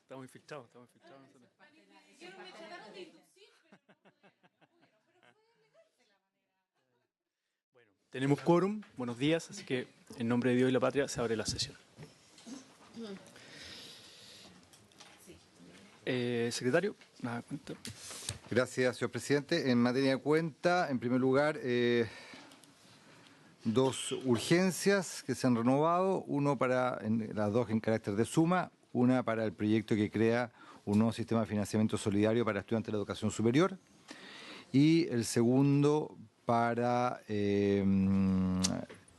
estamos infiltrados, nosotros. Me trataron de inducir, Bueno, tenemos quórum, buenos días, así que en nombre de Dios y la patria se abre la sesión. Secretario, nada, cuenta. Gracias, señor presidente. En materia de cuenta, en primer lugar, dos urgencias que se han renovado, las dos en carácter de suma, una para el proyecto que crea un nuevo sistema de financiamiento solidario para estudiantes de la educación superior y el segundo para el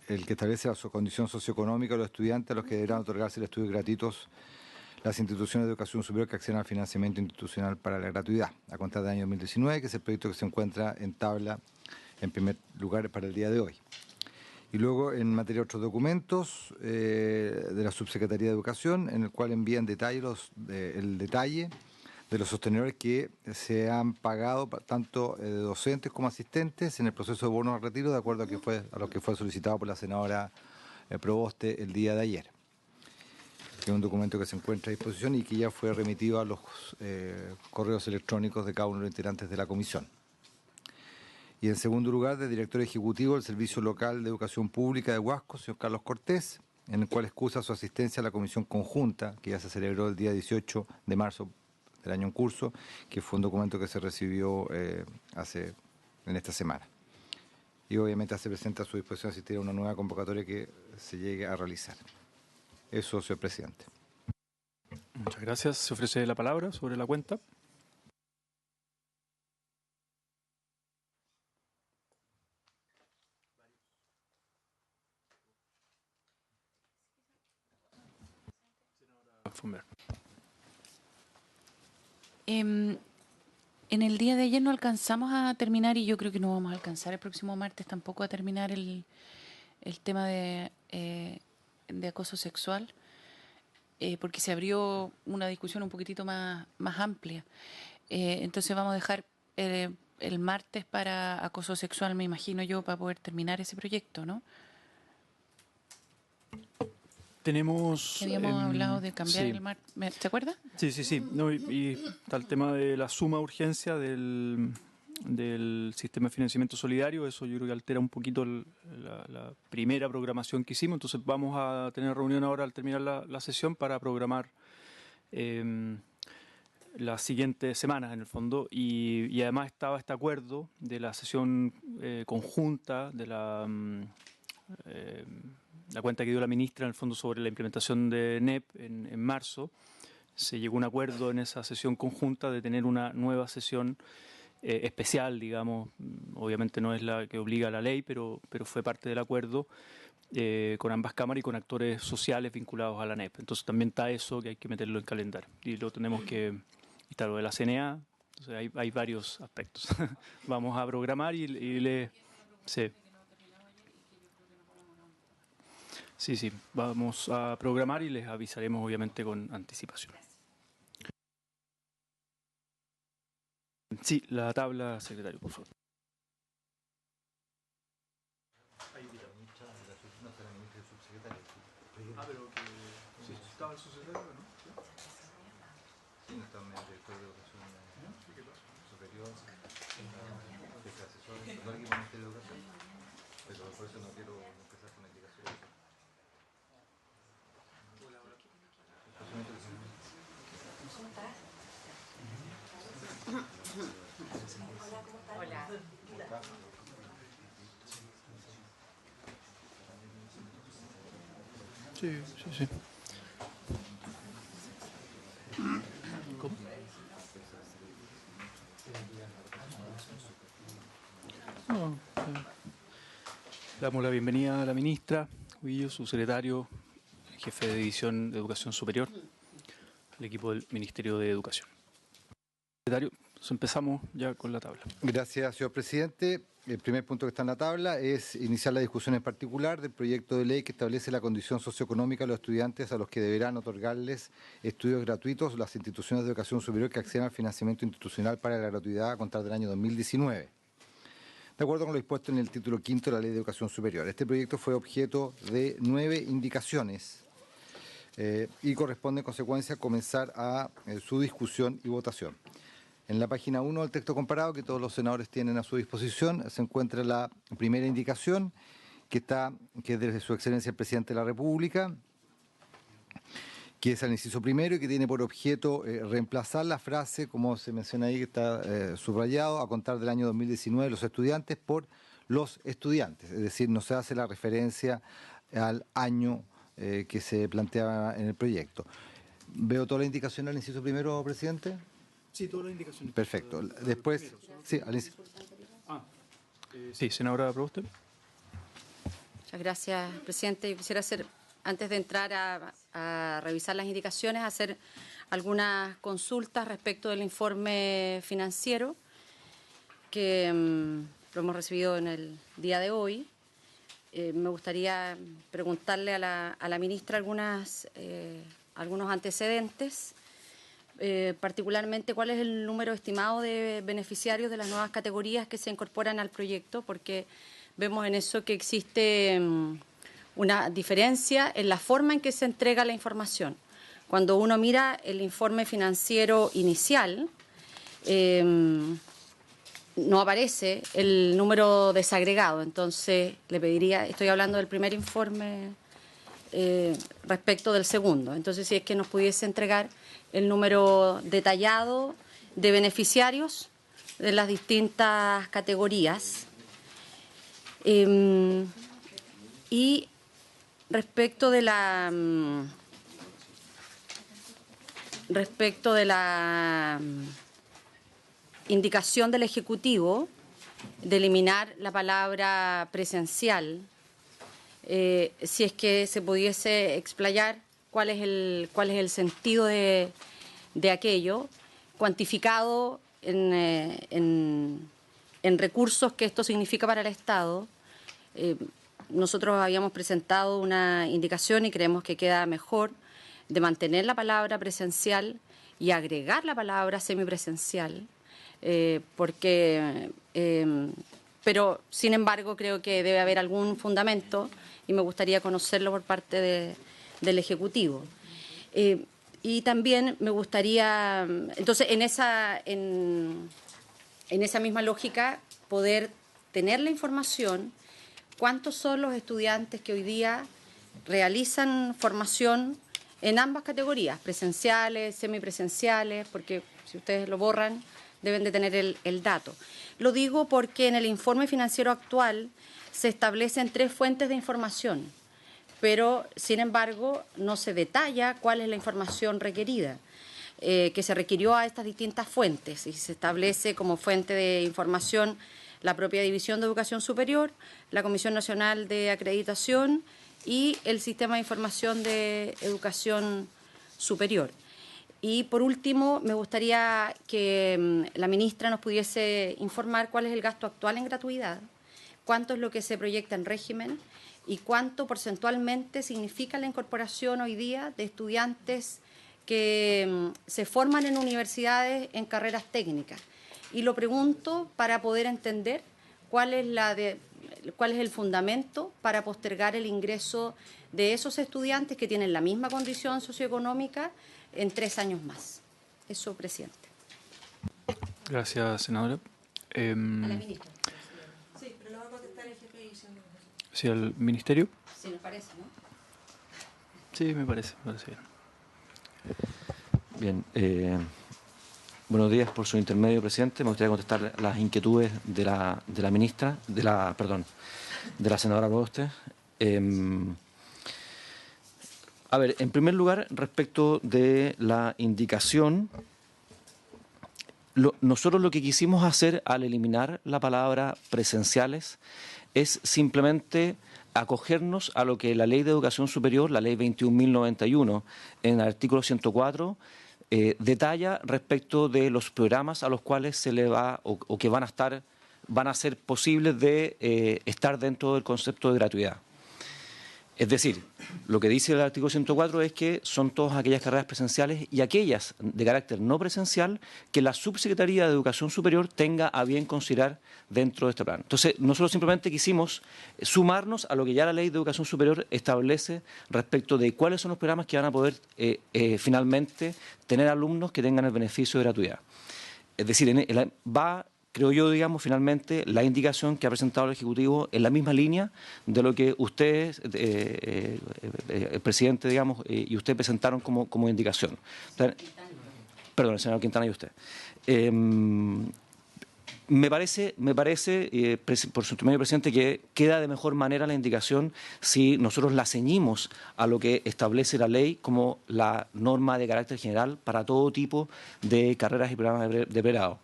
que establece la condición socioeconómica de los estudiantes a los que deberán otorgarse el estudio gratuitos las instituciones de educación superior que acceden al financiamiento institucional para la gratuidad, a contar del año 2019, que es el proyecto que se encuentra en tabla en primer lugar para el día de hoy. Y luego, en materia de otros documentos de la Subsecretaría de Educación, en el cual envían el detalle de los sostenedores que se han pagado tanto docentes como asistentes en el proceso de bono de retiro, de acuerdo a lo que fue solicitado por la senadora Proboste el día de ayer. Que es un documento que se encuentra a disposición y que ya fue remitido a los correos electrónicos de cada uno de los integrantes de la comisión. Y en segundo lugar, del director ejecutivo del Servicio Local de Educación Pública de Huasco, señor Carlos Cortés, en el cual excusa su asistencia a la comisión conjunta, que ya se celebró el día 18 de marzo del año en curso, que fue un documento que se recibió en esta semana. Y obviamente hace presente a su disposición asistir a una nueva convocatoria que se llegue a realizar. Eso, señor presidente. Muchas gracias. Se ofrece la palabra sobre la cuenta. En el día de ayer no alcanzamos a terminar, y yo creo que no vamos a alcanzar el próximo martes tampoco a terminar el tema de acoso sexual, porque se abrió una discusión un poquitito más amplia. Entonces vamos a dejar el martes para acoso sexual, me imagino yo, para poder terminar ese proyecto, ¿no? Tenemos... Habíamos hablado de cambiar sí. el martes, ¿te acuerdas? Sí. No, y está el tema de la suma urgencia del sistema de financiamiento solidario. Eso yo creo que altera un poquito la primera programación que hicimos. Entonces vamos a tener reunión ahora al terminar la sesión para programar las siguientes semanas en el fondo. Y además estaba este acuerdo de la sesión conjunta de la cuenta que dio la ministra en el fondo sobre la implementación de NEP en marzo. Se llegó a un acuerdo en esa sesión conjunta de tener una nueva sesión especial, digamos. Obviamente no es la que obliga a la ley, pero fue parte del acuerdo con ambas cámaras y con actores sociales vinculados a la NEP. Entonces también está eso que hay que meterlo en calendario. Y lo tenemos que... Está lo de la CNA, entonces hay varios aspectos. Vamos a programar y le... Sí. Sí, vamos a programar y les avisaremos obviamente con anticipación. Sí, la tabla, secretario, por favor. Pero que sí, estaba el subsecretario, ¿no? Sí, no está el director de educación superior, jefe asesor, no hay que Ministerio de Educación, pero por eso no quiero empezar con la indicación. Hola. Sí. ¿Cómo? No, le damos la bienvenida a la ministra Huillo, su secretario, jefe de división de Educación Superior, al equipo del Ministerio de Educación. Secretario, empezamos ya con la tabla. Gracias, señor presidente. El primer punto que está en la tabla es iniciar la discusión en particular del proyecto de ley que establece la condición socioeconómica de los estudiantes a los que deberán otorgarles estudios gratuitos las instituciones de educación superior que accedan al financiamiento institucional para la gratuidad a contar del año 2019. De acuerdo con lo dispuesto en el título quinto de la Ley de Educación Superior. Este proyecto fue objeto de 9 indicaciones y corresponde en consecuencia comenzar a su discusión y votación. En la página 1 del texto comparado, que todos los senadores tienen a su disposición, se encuentra la primera indicación, que es de Su Excelencia el Presidente de la República, que es el inciso primero y que tiene por objeto reemplazar la frase, como se menciona ahí, que está subrayado, a contar del año 2019 los estudiantes por los estudiantes. Es decir, no se hace la referencia al año que se planteaba en el proyecto. ¿Veo toda la indicación al inciso primero, presidente? Sí, toda la indicación. Perfecto. Después, sí, al inciso. Sí, senadora Proboste. Muchas gracias, presidente. Yo quisiera hacer, antes de entrar a revisar las indicaciones, hacer algunas consultas respecto del informe financiero que lo hemos recibido en el día de hoy. Me gustaría preguntarle a la ministra algunos antecedentes, particularmente cuál es el número estimado de beneficiarios de las nuevas categorías que se incorporan al proyecto, porque vemos en eso que existe una diferencia en la forma en que se entrega la información. Cuando uno mira el informe financiero inicial, no aparece el número desagregado. Entonces, le pediría, estoy hablando del primer informe respecto del segundo. Entonces, si es que nos pudiese entregar el número detallado de beneficiarios de las distintas categorías. Y respecto de la indicación del Ejecutivo de eliminar la palabra presencial, si es que se pudiese explayar cuál es el sentido de aquello, cuantificado en recursos que esto significa para el Estado. Nosotros habíamos presentado una indicación y creemos que queda mejor de mantener la palabra presencial y agregar la palabra semipresencial, pero sin embargo creo que debe haber algún fundamento y me gustaría conocerlo por parte del Ejecutivo. Y también me gustaría, entonces, en esa misma lógica, poder tener la información, cuántos son los estudiantes que hoy día realizan formación en ambas categorías, presenciales, semipresenciales, porque si ustedes lo borran, deben de tener el dato. Lo digo porque en el informe financiero actual se establecen 3 fuentes de información, pero, sin embargo, no se detalla cuál es la información requerida, que se requirió a estas distintas fuentes, y se establece como fuente de información la propia División de Educación Superior, la Comisión Nacional de Acreditación y el Sistema de Información de Educación Superior. Y, por último, me gustaría que la ministra nos pudiese informar cuál es el gasto actual en gratuidad, cuánto es lo que se proyecta en régimen y cuánto porcentualmente significa la incorporación hoy día de estudiantes que se forman en universidades en carreras técnicas. Y lo pregunto para poder entender cuál es el fundamento para postergar el ingreso de esos estudiantes que tienen la misma condición socioeconómica en 3 años más. Eso, presidente. Gracias, senadora. A la ministra. Sí, pero lo va a contestar el jefe de división. Sí, al ministerio. Sí, me parece, ¿no? Sí, me parece bien. Bien. Buenos días, por su intermedio, presidente. Me gustaría contestar las inquietudes de la ministra, de la senadora Proboste. A ver, en primer lugar, respecto de la indicación, nosotros lo que quisimos hacer al eliminar la palabra presenciales es simplemente acogernos a lo que la Ley de Educación Superior, la Ley 21.091, en el artículo 104, detalla respecto de los programas a los cuales se le va o que van a ser posibles de estar dentro del concepto de gratuidad. Es decir, lo que dice el artículo 104 es que son todas aquellas carreras presenciales y aquellas de carácter no presencial que la Subsecretaría de Educación Superior tenga a bien considerar dentro de este plan. Entonces, nosotros simplemente quisimos sumarnos a lo que ya la Ley de Educación Superior establece respecto de cuáles son los programas que van a poder finalmente tener alumnos que tengan el beneficio de gratuidad. Es decir, creo yo, digamos, finalmente, la indicación que ha presentado el Ejecutivo en la misma línea de lo que ustedes, el presidente, digamos, y usted presentaron como indicación. Perdón, el señor Quintana y usted. Me parece, por su medio presidente, que queda de mejor manera la indicación si nosotros la ceñimos a lo que establece la ley como la norma de carácter general para todo tipo de carreras y programas de pregrado.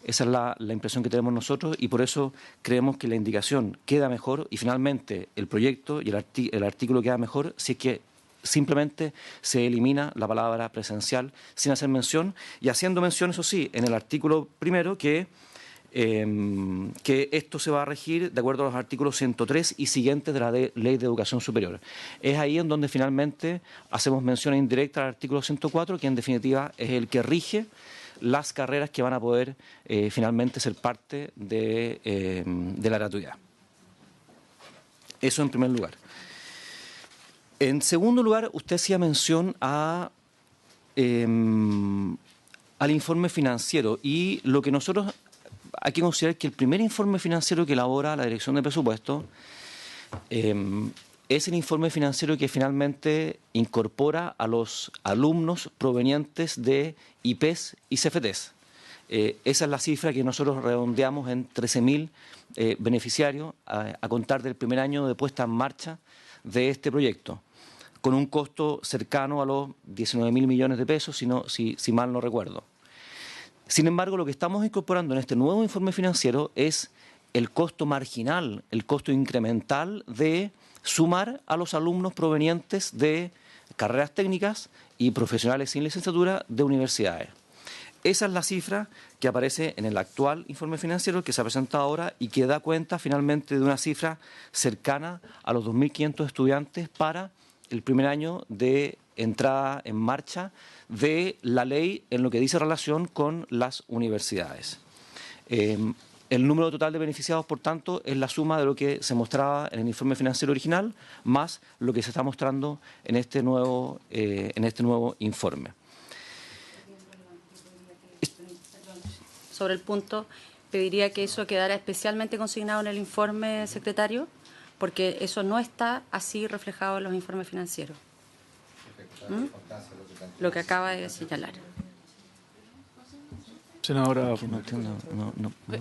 Esa es la impresión que tenemos nosotros y por eso creemos que la indicación queda mejor y finalmente el proyecto y el artículo queda mejor si es que simplemente se elimina la palabra presencial sin hacer mención y haciendo mención, eso sí, en el artículo primero que esto se va a regir de acuerdo a los artículos 103 y siguientes de la Ley de Educación Superior. Es ahí en donde finalmente hacemos mención indirecta al artículo 104, que en definitiva es el que rige las carreras que van a poder finalmente ser parte de la gratuidad. Eso en primer lugar. En segundo lugar, usted hacía mención al informe financiero y lo que nosotros hay que considerar que el primer informe financiero que elabora la Dirección de Presupuestos es el informe financiero que finalmente incorpora a los alumnos provenientes de IPES y CFTs. Esa es la cifra que nosotros redondeamos en 13.000 beneficiarios a contar del primer año de puesta en marcha de este proyecto, con un costo cercano a los 19.000 millones de pesos, si mal no recuerdo. Sin embargo, lo que estamos incorporando en este nuevo informe financiero es el costo marginal, el costo incremental de sumar a los alumnos provenientes de carreras técnicas y profesionales sin licenciatura de universidades. Esa es la cifra que aparece en el actual informe financiero que se ha presentado ahora y que da cuenta finalmente de una cifra cercana a los 2.500 estudiantes para el primer año de entrada en marcha de la ley en lo que dice relación con las universidades. El número total de beneficiados, por tanto, es la suma de lo que se mostraba en el informe financiero original más lo que se está mostrando en este nuevo informe. Sobre el punto, pediría que eso quedara especialmente consignado en el informe, secretario, porque eso no está así reflejado en los informes financieros. Lo que acaba de señalar. Senadora.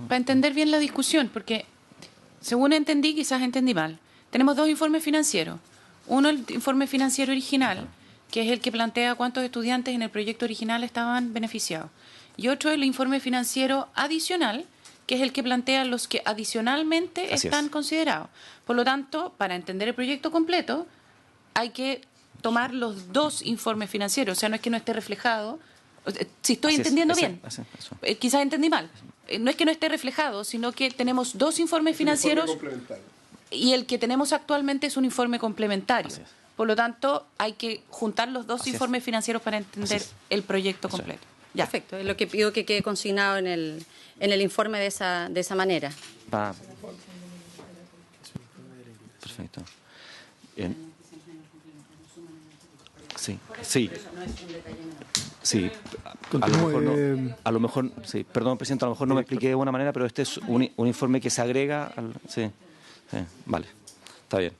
Para entender bien la discusión, porque según entendí, quizás entendí mal. Tenemos dos informes financieros. Uno, el informe financiero original, que es el que plantea cuántos estudiantes en el proyecto original estaban beneficiados. Y otro, el informe financiero adicional, que es el que plantea los que adicionalmente están considerados. Por lo tanto, para entender el proyecto completo, hay que tomar los dos informes financieros. O sea, no es que no esté reflejado. Si estoy entendiendo bien, quizás entendí mal. No es que no esté reflejado, sino que tenemos dos informes financieros y el que tenemos actualmente es un informe complementario. Por lo tanto, hay que juntar los dos informes financieros para entender el proyecto completo. Ya. Perfecto, es lo que pido que quede consignado en el informe de esa manera. Perfecto. Bien. Sí. Sí, a lo mejor, sí, perdón, presidente, a lo mejor no me expliqué de buena manera, pero este es un informe que se agrega al... Sí, vale, está bien.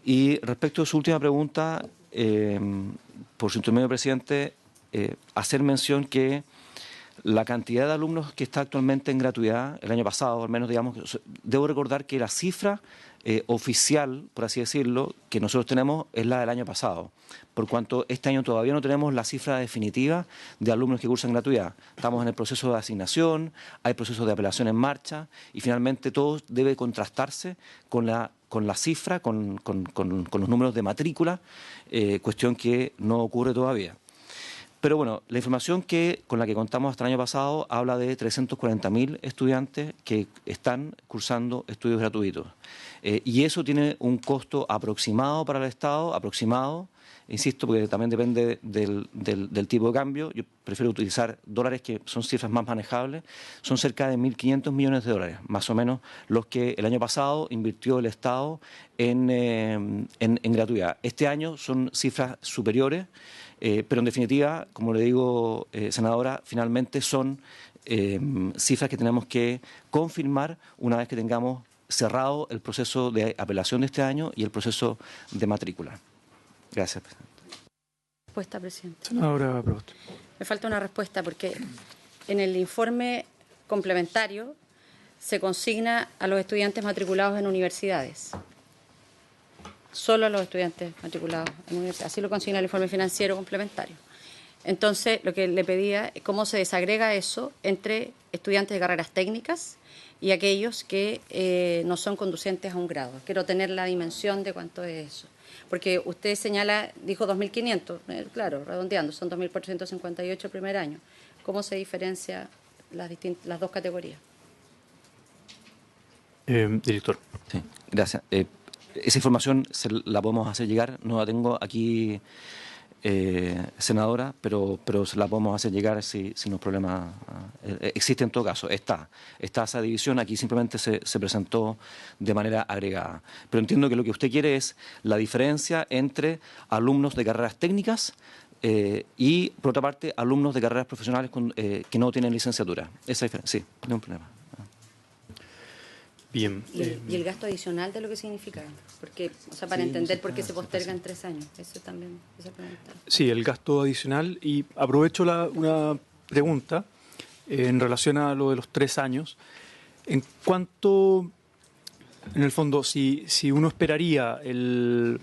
Y respecto a su última pregunta, por su intermedio, presidente, hacer mención que la cantidad de alumnos que está actualmente en gratuidad, el año pasado, al menos, digamos, debo recordar que la cifra oficial, por así decirlo, que nosotros tenemos es la del año pasado, por cuanto este año todavía no tenemos la cifra definitiva de alumnos que cursan gratuidad. Estamos en el proceso de asignación, hay procesos de apelación en marcha y finalmente todo debe contrastarse con la cifra, con los números de matrícula, cuestión que no ocurre todavía. Pero bueno, la información con la que contamos hasta el año pasado habla de 340.000 estudiantes que están cursando estudios gratuitos. Y eso tiene un costo aproximado para el Estado, aproximado, insisto, porque también depende del tipo de cambio. Yo prefiero utilizar dólares, que son cifras más manejables. Son cerca de 1.500 millones de dólares, más o menos, los que el año pasado invirtió el Estado en gratuidad. Este año son cifras superiores, pero en definitiva, como le digo, senadora, finalmente son cifras que tenemos que confirmar una vez que tengamos cerrado el proceso de apelación de este año y el proceso de matrícula. Gracias, presidente. Respuesta, presidente. Senadora Provost. Me falta una respuesta porque en el informe complementario se consigna a los estudiantes matriculados en universidades. Solo a los estudiantes matriculados en universidades. Así lo consigna el informe financiero complementario. Entonces, lo que le pedía es cómo se desagrega eso entre estudiantes de carreras técnicas y aquellos que no son conducentes a un grado. Quiero tener la dimensión de cuánto es eso. Porque usted señala, dijo 2.500, claro, redondeando, son 2.458 el primer año. ¿Cómo se diferencia las dos categorías? Director. Sí, gracias. Esa información la podemos hacer llegar, no la tengo aquí, senadora, pero se la podemos hacer llegar sin los problemas. Existe en todo caso, está esa división, aquí simplemente se presentó de manera agregada. Pero entiendo que lo que usted quiere es la diferencia entre alumnos de carreras técnicas y, por otra parte, alumnos de carreras profesionales que no tienen licenciatura. Esa diferencia, sí, no hay un problema. Bien. ¿Y el gasto adicional de lo que significa? Porque, o sea, para entender por qué se posterga en 3 años. Eso también, esa pregunta. Sí, el gasto adicional. Y aprovecho una pregunta en relación a lo de los 3 años. En cuanto, en el fondo, si uno esperaría el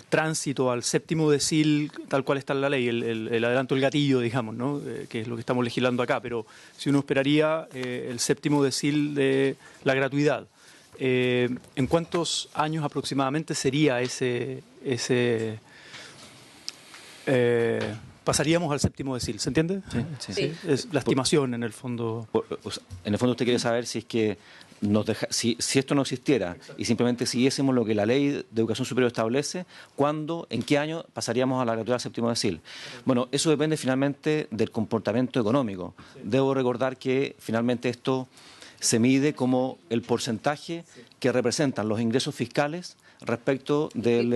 tránsito al séptimo decil, tal cual está en la ley, el adelanto del gatillo, digamos, ¿no? Que es lo que estamos legislando acá, pero si uno esperaría el séptimo decil de la gratuidad, ¿en cuántos años aproximadamente sería pasaríamos al séptimo decil? ¿Se entiende? Sí. Es la estimación, en el fondo. En el fondo usted quiere saber si es que si esto no existiera y simplemente siguiésemos lo que la ley de educación superior establece, ¿cuándo, en qué año pasaríamos a la gratuidad al séptimo decil? Bueno, eso depende finalmente del comportamiento económico. Debo recordar que finalmente esto se mide como el porcentaje que representan los ingresos fiscales respecto del...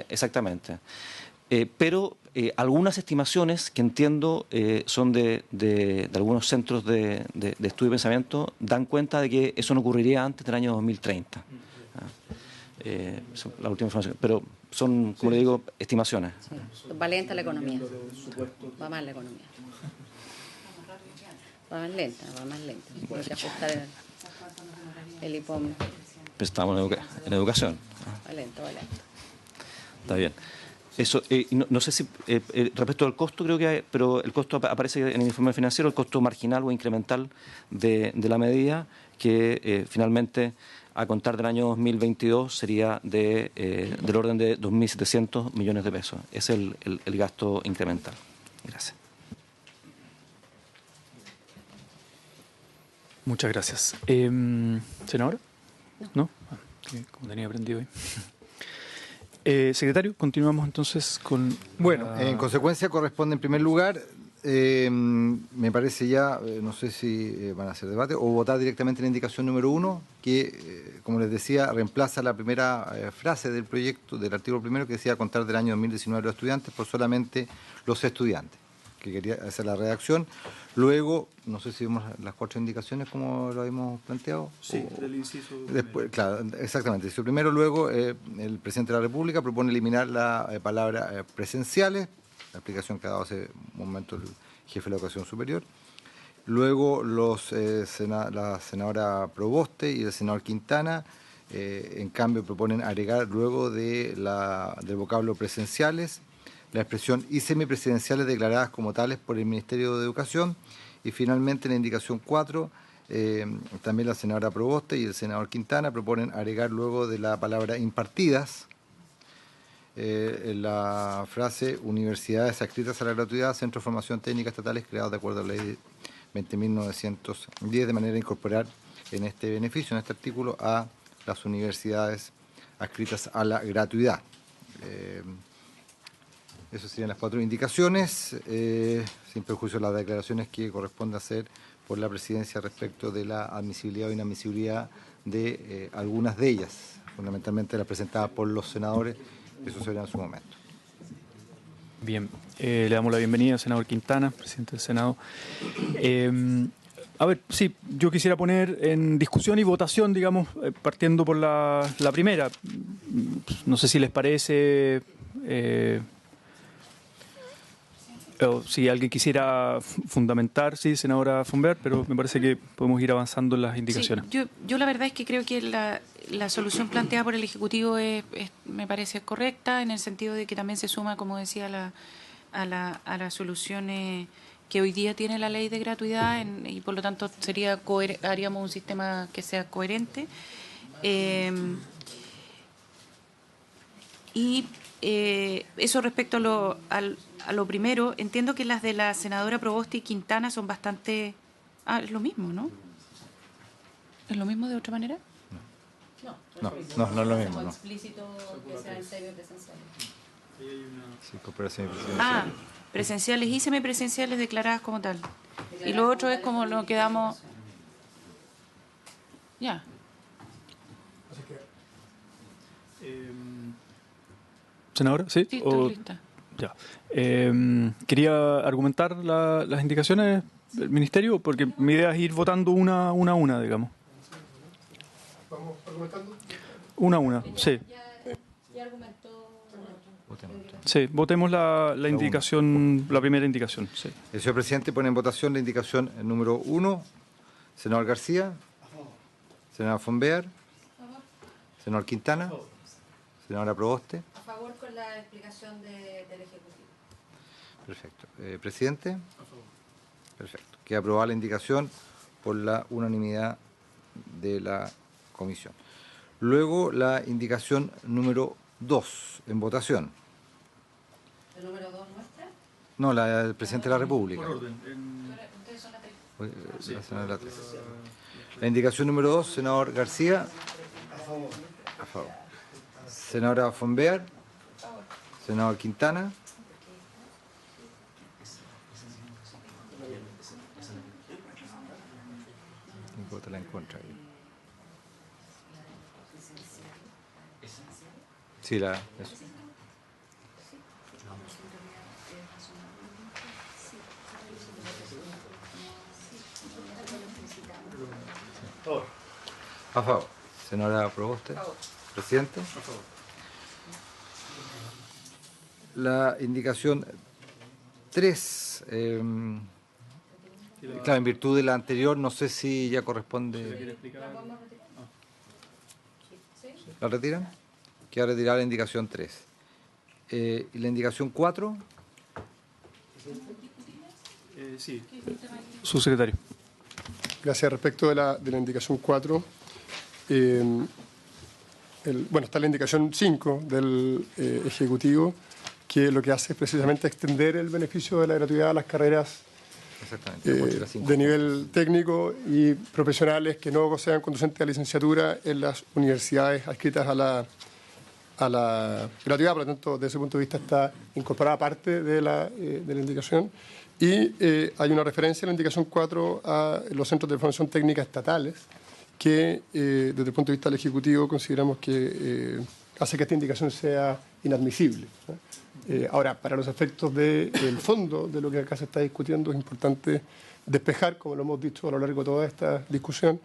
exactamente. Pero algunas estimaciones que entiendo son de algunos centros de estudio y pensamiento dan cuenta de que eso no ocurriría antes del año 2030. La última información. Pero son, como le digo, estimaciones. Sí. Va lenta la economía. Va mal la economía. Va más lenta. Hay que ajustar el IPOM. Pero estamos en educación. Va lento. Está bien. Eso, no sé si, respecto al costo, creo que pero el costo aparece en el informe financiero, el costo marginal o incremental de la medida, que finalmente, a contar del año 2022, sería del orden de 2.700 millones de pesos. Es el gasto incremental. Gracias. Muchas gracias. ¿Senadora? ¿No? Como tenía aprendido hoy. Secretario, continuamos entonces con... Bueno, en consecuencia corresponde en primer lugar, me parece ya, no sé si van a hacer debate, o votar directamente la indicación número 1, que, como les decía, reemplaza la primera frase del proyecto, del artículo primero, que decía contar del año 2019 los estudiantes por solamente los estudiantes, que quería hacer la redacción. Luego, no sé si vemos las 4 indicaciones como lo habíamos planteado. Sí, del inciso. Después, claro, exactamente. Primero, luego, el presidente de la República propone eliminar la palabra presenciales, la explicación que ha dado hace un momento el jefe de la Educación Superior. Luego, la senadora Proboste y el senador Quintana, en cambio, proponen agregar luego del vocablo presenciales la expresión y semipresidenciales declaradas como tales por el Ministerio de Educación. Y finalmente, en la indicación 4, también la senadora Proboste y el senador Quintana proponen agregar luego de la palabra impartidas en la frase universidades adscritas a la gratuidad, centros de formación técnica estatales creados de acuerdo a la ley 20.910, de manera a incorporar en este beneficio, en este artículo, a las universidades adscritas a la gratuidad. Esas serían las 4 indicaciones, sin perjuicio de las declaraciones que corresponde hacer por la Presidencia respecto de la admisibilidad o inadmisibilidad de algunas de ellas, fundamentalmente las presentadas por los senadores. Eso será en su momento. Bien, le damos la bienvenida al senador Quintana, presidente del Senado. A ver, sí, yo quisiera poner en discusión y votación, digamos, partiendo por la primera. No sé si les parece, o si alguien quisiera fundamentar, sí, senadora Fombear, pero me parece que podemos ir avanzando en las indicaciones. Sí, yo la verdad es que creo que la solución planteada por el Ejecutivo me parece correcta, en el sentido de que también se suma, como decía, a las soluciones que hoy día tiene la ley de gratuidad, y por lo tanto haríamos un sistema que sea coherente. Eso respecto a lo primero, entiendo que las de la senadora Proboste y Quintana son bastante... es lo mismo, ¿no? ¿Es lo mismo de otra manera? No es lo mismo, no. Explícito que sean semipresenciales. Sí, cooperación y presidencia. Presenciales y semipresenciales declaradas como tal. Y lo otro es como lo que damos... Ya. ¿Senadora? ¿Sí? Sí, estoy lista. Ya. Quería argumentar las indicaciones del Ministerio, porque mi idea es ir votando una a una, digamos. ¿Vamos argumentando? Una a una, sí. Ya argumentó. Sí, votemos la indicación, la primera indicación. Sí. El señor presidente pone en votación la indicación número 1. Senador García. Senadora Fombear. Senador Quintana. Senadora Proboste. A favor con la explicación del Ejecutivo. Perfecto. Presidente. Perfecto. Queda aprobada la indicación por la unanimidad de la comisión. Luego la indicación número 2 en votación. ¿El número 2 nuestra? No, la del presidente de la República. Por orden. Ustedes son la 3. La senadora 3. La indicación número 2, senador García. A favor. Senadora Fombear. Senador Quintana. Vota en contra. Sí, eso. A favor. Senadora Proboste. Presidente. A favor. La indicación 3. Claro, en virtud de la anterior, no sé si ya corresponde. ¿La retiran? Queda retirada la indicación 3. ¿Y la indicación 4? Sí. Subsecretario. Gracias. Respecto de la indicación 4, está la indicación 5 del Ejecutivo, que lo que hace es precisamente extender el beneficio de la gratuidad a las carreras de nivel técnico y profesionales que no sean conducentes a licenciatura en las universidades adscritas a la gratuidad. Por lo tanto, desde ese punto de vista está incorporada parte de la indicación. Y hay una referencia en la indicación 4 a los centros de formación técnica estatales, que desde el punto de vista del Ejecutivo consideramos que hace que esta indicación sea inadmisible. Ahora, para los efectos del fondo de lo que acá se está discutiendo, es importante despejar, como lo hemos dicho a lo largo de toda esta discusión,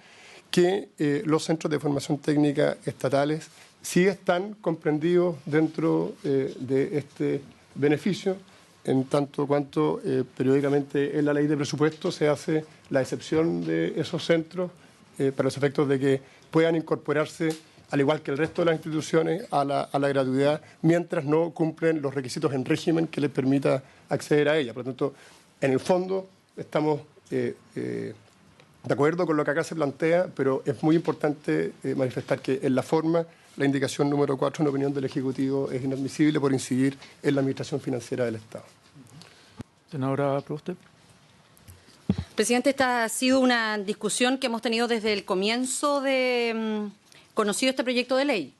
que los centros de formación técnica estatales sí están comprendidos dentro de este beneficio, en tanto cuanto periódicamente en la ley de presupuesto se hace la excepción de esos centros para los efectos de que puedan incorporarse, al igual que el resto de las instituciones, a la gratuidad, mientras no cumplen los requisitos en régimen que les permita acceder a ella. Por lo tanto, en el fondo estamos de acuerdo con lo que acá se plantea, pero es muy importante manifestar que en la forma la indicación número 4 en opinión del Ejecutivo es inadmisible por incidir en la administración financiera del Estado. Senadora Proboste. Presidente, esta ha sido una discusión que hemos tenido desde el comienzo de conocido este proyecto de ley.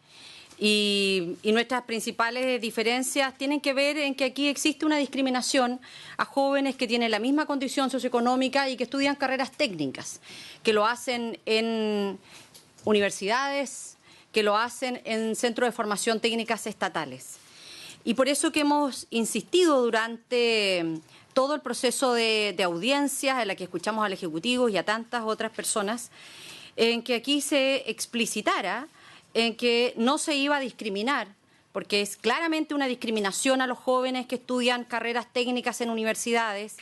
Y nuestras principales diferencias tienen que ver en que aquí existe una discriminación a jóvenes que tienen la misma condición socioeconómica y que estudian carreras técnicas, que lo hacen en universidades, que lo hacen en centros de formación técnicas estatales. Y por eso que hemos insistido durante todo el proceso de audiencias en la que escuchamos al Ejecutivo y a tantas otras personas, en que aquí se explicitara en que no se iba a discriminar, porque es claramente una discriminación a los jóvenes que estudian carreras técnicas en universidades,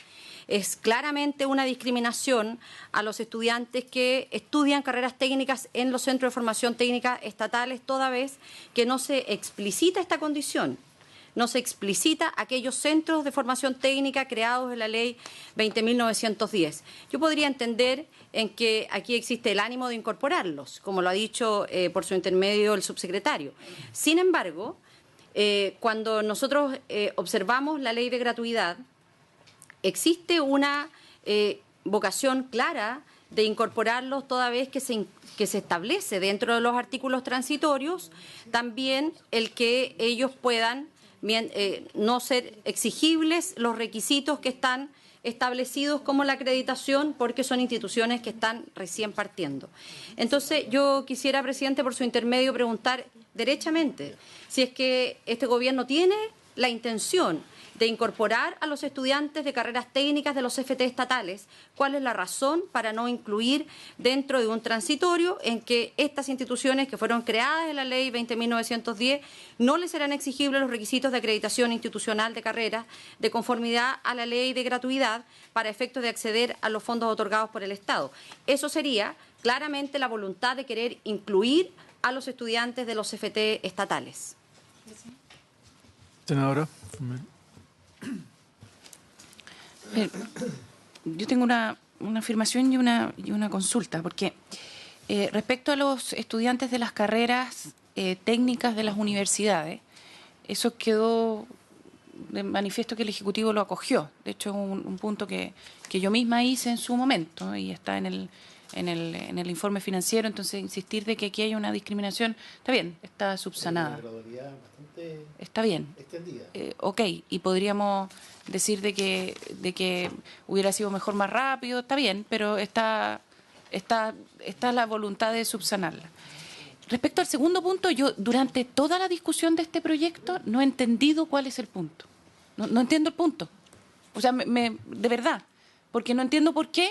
es claramente una discriminación a los estudiantes que estudian carreras técnicas en los centros de formación técnica estatales, toda vez que no se explicita esta condición. No se explicita aquellos centros de formación técnica creados en la Ley 20.910. Yo podría entender en que aquí existe el ánimo de incorporarlos, como lo ha dicho por su intermedio el subsecretario. Sin embargo, cuando nosotros observamos la ley de gratuidad, existe una vocación clara de incorporarlos toda vez que se establece dentro de los artículos transitorios también el que ellos puedan no ser exigibles los requisitos que están establecidos como la acreditación porque son instituciones que están recién partiendo. Entonces, yo quisiera, presidente, por su intermedio, preguntar derechamente si es que este gobierno tiene la intención de incorporar a los estudiantes de carreras técnicas de los CFT estatales, cuál es la razón para no incluir dentro de un transitorio en que estas instituciones que fueron creadas en la Ley 20.910 no les serán exigibles los requisitos de acreditación institucional de carreras de conformidad a la ley de gratuidad para efectos de acceder a los fondos otorgados por el Estado. Eso sería claramente la voluntad de querer incluir a los estudiantes de los CFT estatales. Senadora. Yo tengo una afirmación y una consulta, porque respecto a los estudiantes de las carreras técnicas de las universidades, eso quedó de manifiesto que el Ejecutivo lo acogió. De hecho, es un punto que yo misma hice en su momento y está en el informe financiero. Entonces, insistir de que aquí hay una discriminación, está bien, está subsanada. Está bien. Ok, y podríamos decir de que hubiera sido mejor más rápido, está bien, pero está la voluntad de subsanarla. Respecto al segundo punto, yo durante toda la discusión de este proyecto no he entendido cuál es el punto. No entiendo el punto. O sea, de verdad, porque no entiendo por qué.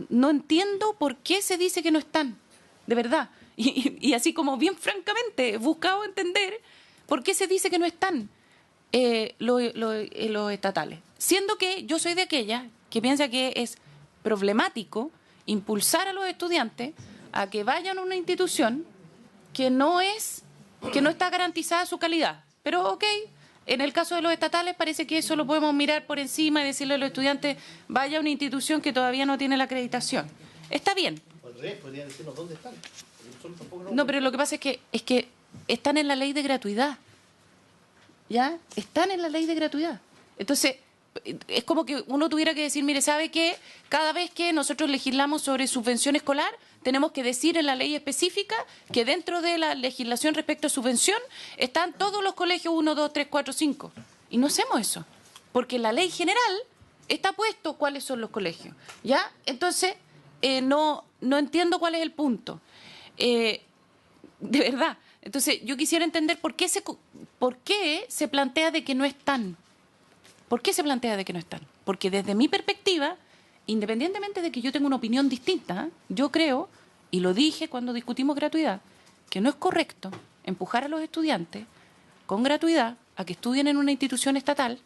No entiendo por qué se dice que no están, de verdad. Y así como bien francamente he buscado entender por qué se dice que no están los estatales. Siendo que yo soy de aquella que piensa que es problemático impulsar a los estudiantes a que vayan a una institución que no está garantizada su calidad. Pero ok, en el caso de los estatales parece que eso lo podemos mirar por encima y decirle a los estudiantes vaya a una institución que todavía no tiene la acreditación. Está bien. Podrían decirnos dónde están. No, pero lo que pasa es que están en la ley de gratuidad. ¿Ya? Están en la ley de gratuidad. Entonces, es como que uno tuviera que decir, mire, ¿sabe qué? Cada vez que nosotros legislamos sobre subvención escolar, tenemos que decir en la ley específica que dentro de la legislación respecto a subvención están todos los colegios 1, 2, 3, 4, 5. Y no hacemos eso, porque en la ley general está puesto cuáles son los colegios. ¿Ya? Entonces, no entiendo cuál es el punto. De verdad. Entonces, yo quisiera entender por qué se plantea de que no están. ¿Por qué se plantea de que no están? Porque desde mi perspectiva, independientemente de que yo tenga una opinión distinta, yo creo, y lo dije cuando discutimos gratuidad, que no es correcto empujar a los estudiantes con gratuidad a que estudien en una institución estatal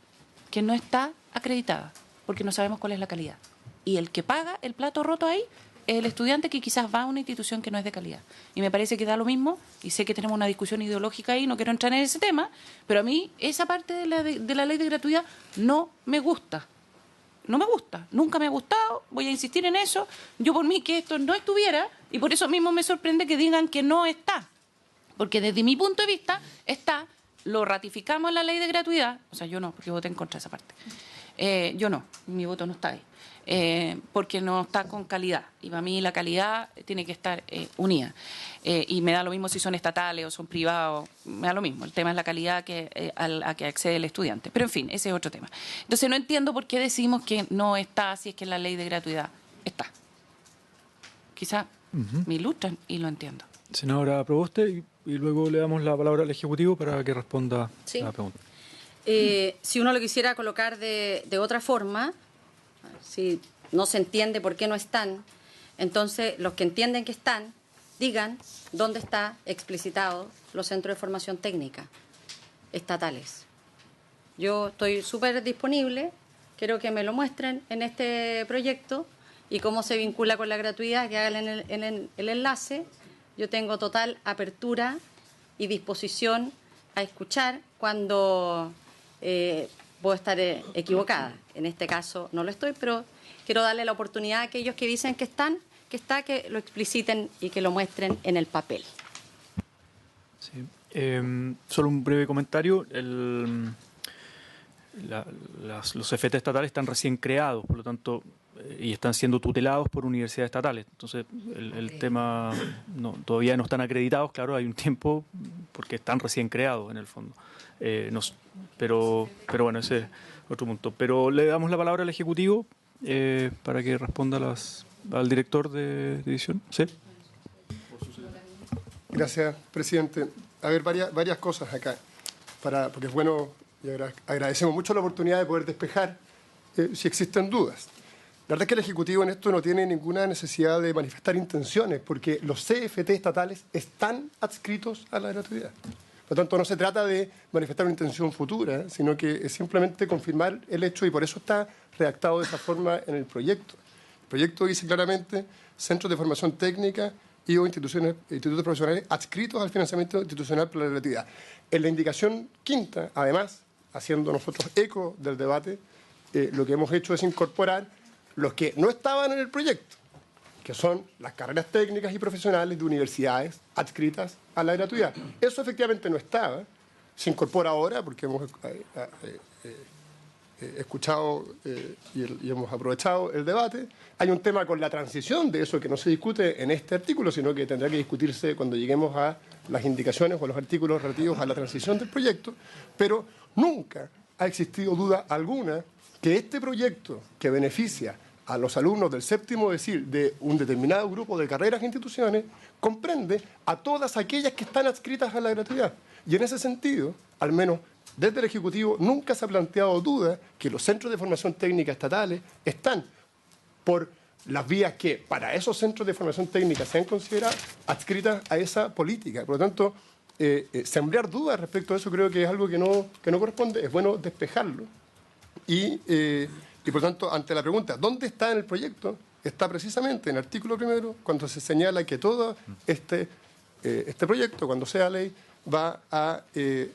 que no está acreditada, porque no sabemos cuál es la calidad. Y el que paga el plato roto ahí es el estudiante que quizás va a una institución que no es de calidad. Y me parece que da lo mismo, y sé que tenemos una discusión ideológica ahí, no quiero entrar en ese tema, pero a mí esa parte de la ley de gratuidad no me gusta. No me gusta, nunca me ha gustado, voy a insistir en eso. Yo por mí que esto no estuviera, y por eso mismo me sorprende que digan que no está. Porque desde mi punto de vista lo ratificamos en la ley de gratuidad, o sea, yo no, porque voté en contra de esa parte. Yo no, mi voto no está ahí. Porque no está con calidad. Y para mí la calidad tiene que estar unida. Y me da lo mismo si son estatales o son privados, me da lo mismo. El tema es la calidad a que accede el estudiante. Pero en fin, ese es otro tema. Entonces no entiendo por qué decimos que no está, si es que en la ley de gratuidad está. Quizá me ilustran y lo entiendo. Senadora Proboste, y luego le damos la palabra al Ejecutivo para que responda a la pregunta. Si uno lo quisiera colocar de otra forma, si no se entiende por qué no están, entonces los que entienden que están, digan dónde está explicitado los centros de formación técnica estatales. Yo estoy súper disponible, quiero que me lo muestren en este proyecto y cómo se vincula con la gratuidad, que hagan el enlace. Yo tengo total apertura y disposición a escuchar cuando puedo estar equivocada. En este caso no lo estoy, pero quiero darle la oportunidad a aquellos que dicen que que lo expliciten y que lo muestren en el papel. Sí. Solo un breve comentario. Los CFT estatales están recién creados, por lo tanto, y están siendo tutelados por universidades estatales. Entonces, el tema todavía no están acreditados, claro, hay un tiempo porque están recién creados en el fondo. Pero bueno, ese es otro punto. Pero le damos la palabra al Ejecutivo para que responda al director de edición. ¿Sí? Gracias, presidente. A ver, varias cosas acá, porque es bueno y agradecemos mucho la oportunidad de poder despejar si existen dudas. La verdad es que el Ejecutivo en esto no tiene ninguna necesidad de manifestar intenciones, porque los CFT estatales están adscritos a la gratuidad. Por lo tanto, no se trata de manifestar una intención futura, sino que es simplemente confirmar el hecho, y por eso está redactado de esa forma en el proyecto. El proyecto dice claramente centros de formación técnica y o institutos profesionales adscritos al financiamiento institucional por la gratuidad. En la indicación quinta, además, haciendo nosotros eco del debate, lo que hemos hecho es incorporar los que no estaban en el proyecto, que son las carreras técnicas y profesionales de universidades adscritas a la gratuidad. Eso efectivamente no estaba, se incorpora ahora porque hemos escuchado y hemos aprovechado el debate. Hay un tema con la transición de eso que no se discute en este artículo, sino que tendrá que discutirse cuando lleguemos a las indicaciones o a los artículos relativos a la transición del proyecto, pero nunca ha existido duda alguna que este proyecto que beneficia a los alumnos del séptimo decil de un determinado grupo de carreras e instituciones comprende a todas aquellas que están adscritas a la gratuidad. Y en ese sentido, al menos desde el Ejecutivo, nunca se ha planteado duda que los centros de formación técnica estatales están por las vías que para esos centros de formación técnica se han considerado adscritas a esa política. Por lo tanto, sembrar dudas respecto a eso creo que es algo que no corresponde, es bueno despejarlo. Y por tanto, ante la pregunta, ¿dónde está en el proyecto? Está precisamente en el artículo primero, cuando se señala que todo este proyecto, cuando sea ley, va a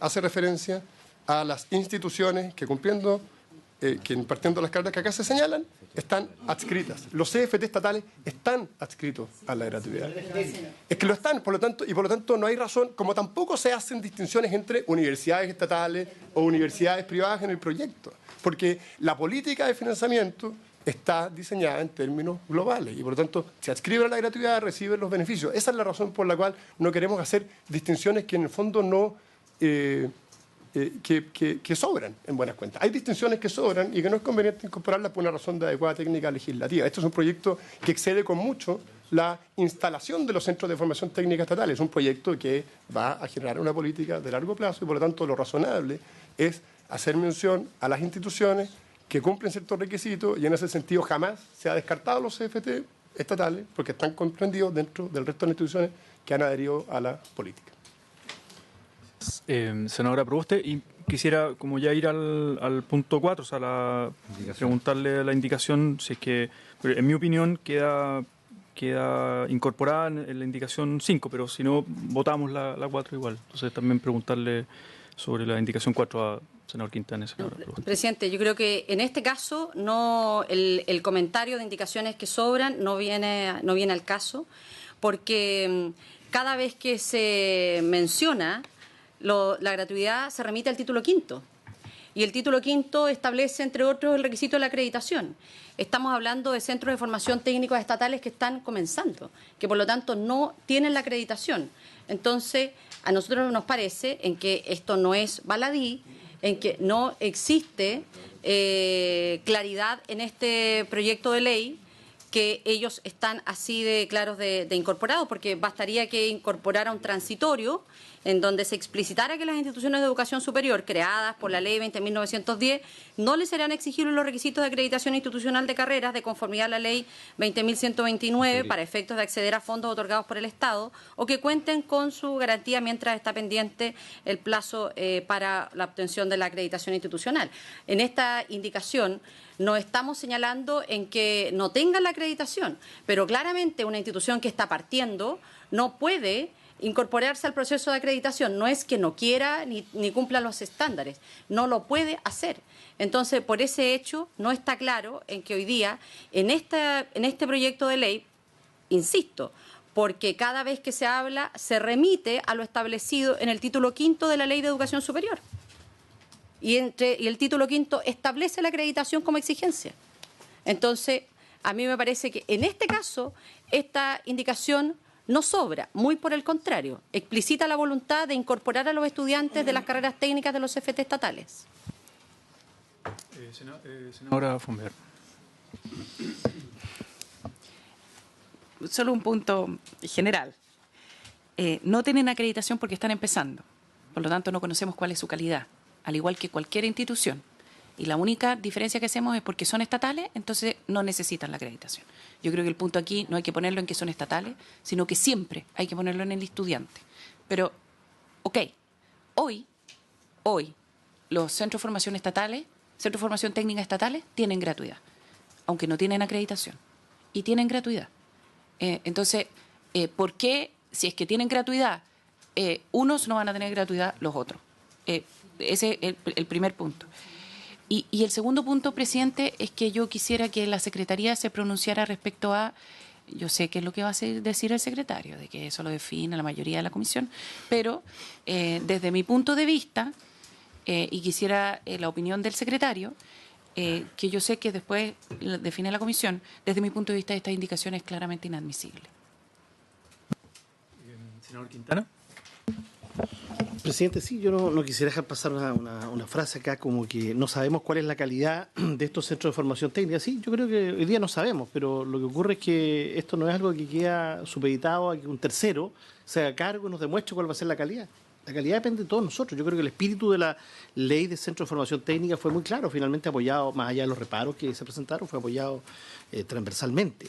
hacer referencia a las instituciones que cumpliendo, que impartiendo las carreras que acá se señalan, están adscritas. Los CFT estatales están adscritos a la gratuidad. Es que lo están, por lo tanto no hay razón, como tampoco se hacen distinciones entre universidades estatales o universidades privadas en el proyecto, porque la política de financiamiento está diseñada en términos globales y por lo tanto se adscribe a la gratuidad, reciben los beneficios. Esa es la razón por la cual no queremos hacer distinciones que en el fondo no que sobran en buenas cuentas. Hay distinciones que sobran y que no es conveniente incorporarlas por una razón de adecuada técnica legislativa. Este es un proyecto que excede con mucho la instalación de los centros de formación técnica estatales. Es un proyecto que va a generar una política de largo plazo y por lo tanto lo razonable es hacer mención a las instituciones que cumplen ciertos requisitos y en ese sentido jamás se ha descartado los CFT estatales porque están comprendidos dentro del resto de las instituciones que han adherido a la política. Senadora Proboste, y quisiera como ya ir al punto 4, o sea, preguntarle la indicación, si es que, en mi opinión, queda incorporada en la indicación 5, pero si no, votamos la 4 igual. Entonces también preguntarle Sobre la indicación 4A, senador Quintana. Senador Presidente, yo creo que en este caso el comentario de indicaciones que sobran no viene al caso, porque cada vez que se menciona la gratuidad se remite al título quinto. Y el título quinto establece, entre otros, el requisito de la acreditación. Estamos hablando de centros de formación técnicos estatales que están comenzando, que por lo tanto no tienen la acreditación. Entonces, a nosotros nos parece en que esto no es baladí, en que no existe claridad en este proyecto de ley, que ellos están así de claros de incorporado, porque bastaría que incorporara un transitorio en donde se explicitara que las instituciones de educación superior creadas por la Ley 20.910 no les serán exigibles los requisitos de acreditación institucional de carreras de conformidad a la Ley 20.129 para efectos de acceder a fondos otorgados por el Estado o que cuenten con su garantía mientras está pendiente el plazo para la obtención de la acreditación institucional. En esta indicación no estamos señalando en que no tengan la acreditación, pero claramente una institución que está partiendo no puede incorporarse al proceso de acreditación. No es que no quiera ni cumpla los estándares, no lo puede hacer. Entonces, por ese hecho, no está claro en que hoy día, en este proyecto de ley, insisto, porque cada vez que se habla, se remite a lo establecido en el título quinto de la Ley de Educación Superior. Y el título quinto establece la acreditación como exigencia. Entonces, a mí me parece que en este caso, esta indicación no sobra, muy por el contrario, explicita la voluntad de incorporar a los estudiantes de las carreras técnicas de los CFT estatales. Senadora Fomber. Solo un punto general. No tienen acreditación porque están empezando, por lo tanto no conocemos cuál es su calidad, al igual que cualquier institución. Y la única diferencia que hacemos es porque son estatales, entonces no necesitan la acreditación. Yo creo que el punto aquí no hay que ponerlo en que son estatales, sino que siempre hay que ponerlo en el estudiante. Pero, ok, hoy, los centros de formación estatales, centros de formación técnica estatales, tienen gratuidad, aunque no tienen acreditación. Y tienen gratuidad. Entonces, ¿por qué, si es que tienen gratuidad, unos no van a tener gratuidad los otros? Ese es el primer punto. Y el segundo punto, presidente, es que yo quisiera que la Secretaría se pronunciara respecto a, yo sé qué es lo que va a decir el secretario, de que eso lo define la mayoría de la comisión, pero desde mi punto de vista, y quisiera la opinión del secretario, que yo sé que después define la comisión, desde mi punto de vista esta indicación es claramente inadmisible. Senador Quintana. Presidente, sí, yo no quisiera dejar pasar una frase acá como que no sabemos cuál es la calidad de estos centros de formación técnica. Sí, yo creo que hoy día no sabemos, pero lo que ocurre es que esto no es algo que queda supeditado a que un tercero se haga cargo y nos demuestre cuál va a ser la calidad. La calidad depende de todos nosotros. Yo creo que el espíritu de la ley de centros de formación técnica fue muy claro, finalmente apoyado, más allá de los reparos que se presentaron, fue apoyado transversalmente.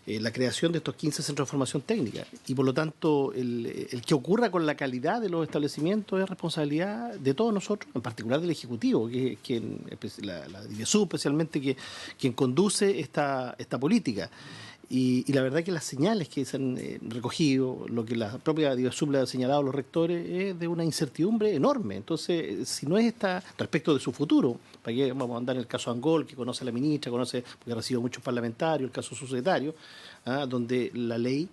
La creación de estos 15 centros de formación técnica. Y por lo tanto, el que ocurra con la calidad de los establecimientos es responsabilidad de todos nosotros, en particular del Ejecutivo, que es quien, la DIVESUB especialmente, quien conduce esta política. Y la verdad que las señales que se han recogido, lo que la propia DIVESUB le ha señalado a los rectores, es de una incertidumbre enorme. Entonces, si no es esta, respecto de su futuro, para que vamos a andar en el caso Angol, que conoce a la ministra, porque ha recibido muchos parlamentarios, el caso subsecretario, donde la ley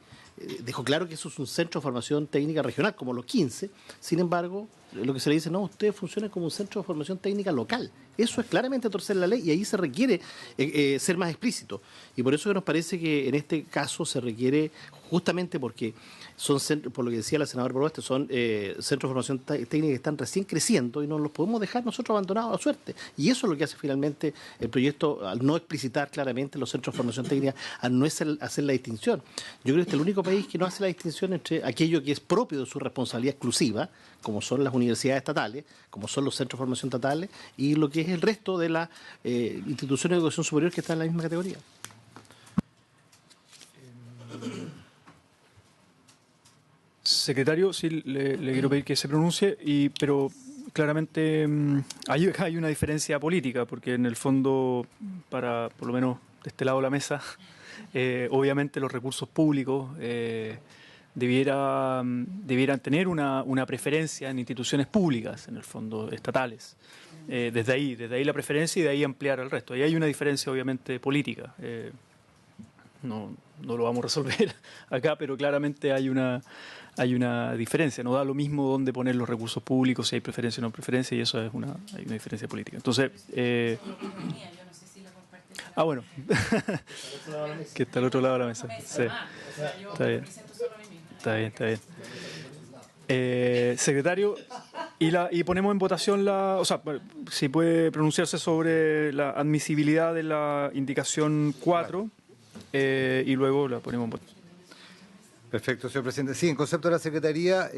dejó claro que eso es un centro de formación técnica regional, como los 15. Sin embargo, lo que se le dice, no, ustedes funcionan como un centro de formación técnica local. Eso es claramente torcer la ley y ahí se requiere ser más explícito. Y por eso que nos parece que en este caso se requiere, justamente porque son centros, por lo que decía la senadora Proboste, son centros de formación técnica que están recién creciendo y no los podemos dejar nosotros abandonados a la suerte. Y eso es lo que hace finalmente el proyecto, al no explicitar claramente los centros de formación técnica, al no hacer la distinción. Yo creo que este es el único país que no hace la distinción entre aquello que es propio de su responsabilidad exclusiva, como son las universidades estatales, como son los centros de formación estatales, y lo que es el resto de las instituciones de educación superior que están en la misma categoría. Secretario, sí, le quiero pedir que se pronuncie, pero claramente hay una diferencia política, porque en el fondo, por lo menos de este lado de la mesa, obviamente los recursos públicos debieran tener una preferencia en instituciones públicas, en el fondo, estatales. Desde ahí la preferencia y de ahí ampliar al resto. Ahí hay una diferencia, obviamente, política. No lo vamos a resolver acá, pero claramente hay una diferencia. No da lo mismo dónde poner los recursos públicos, si hay preferencia o no preferencia, y eso hay una diferencia política. Entonces, bueno, que está al otro lado de la mesa. Sí. Está bien. Secretario, y ponemos en votación si puede pronunciarse sobre la admisibilidad de la indicación 4 y luego la ponemos en votación. Perfecto, señor presidente. Sí, en concepto de la Secretaría,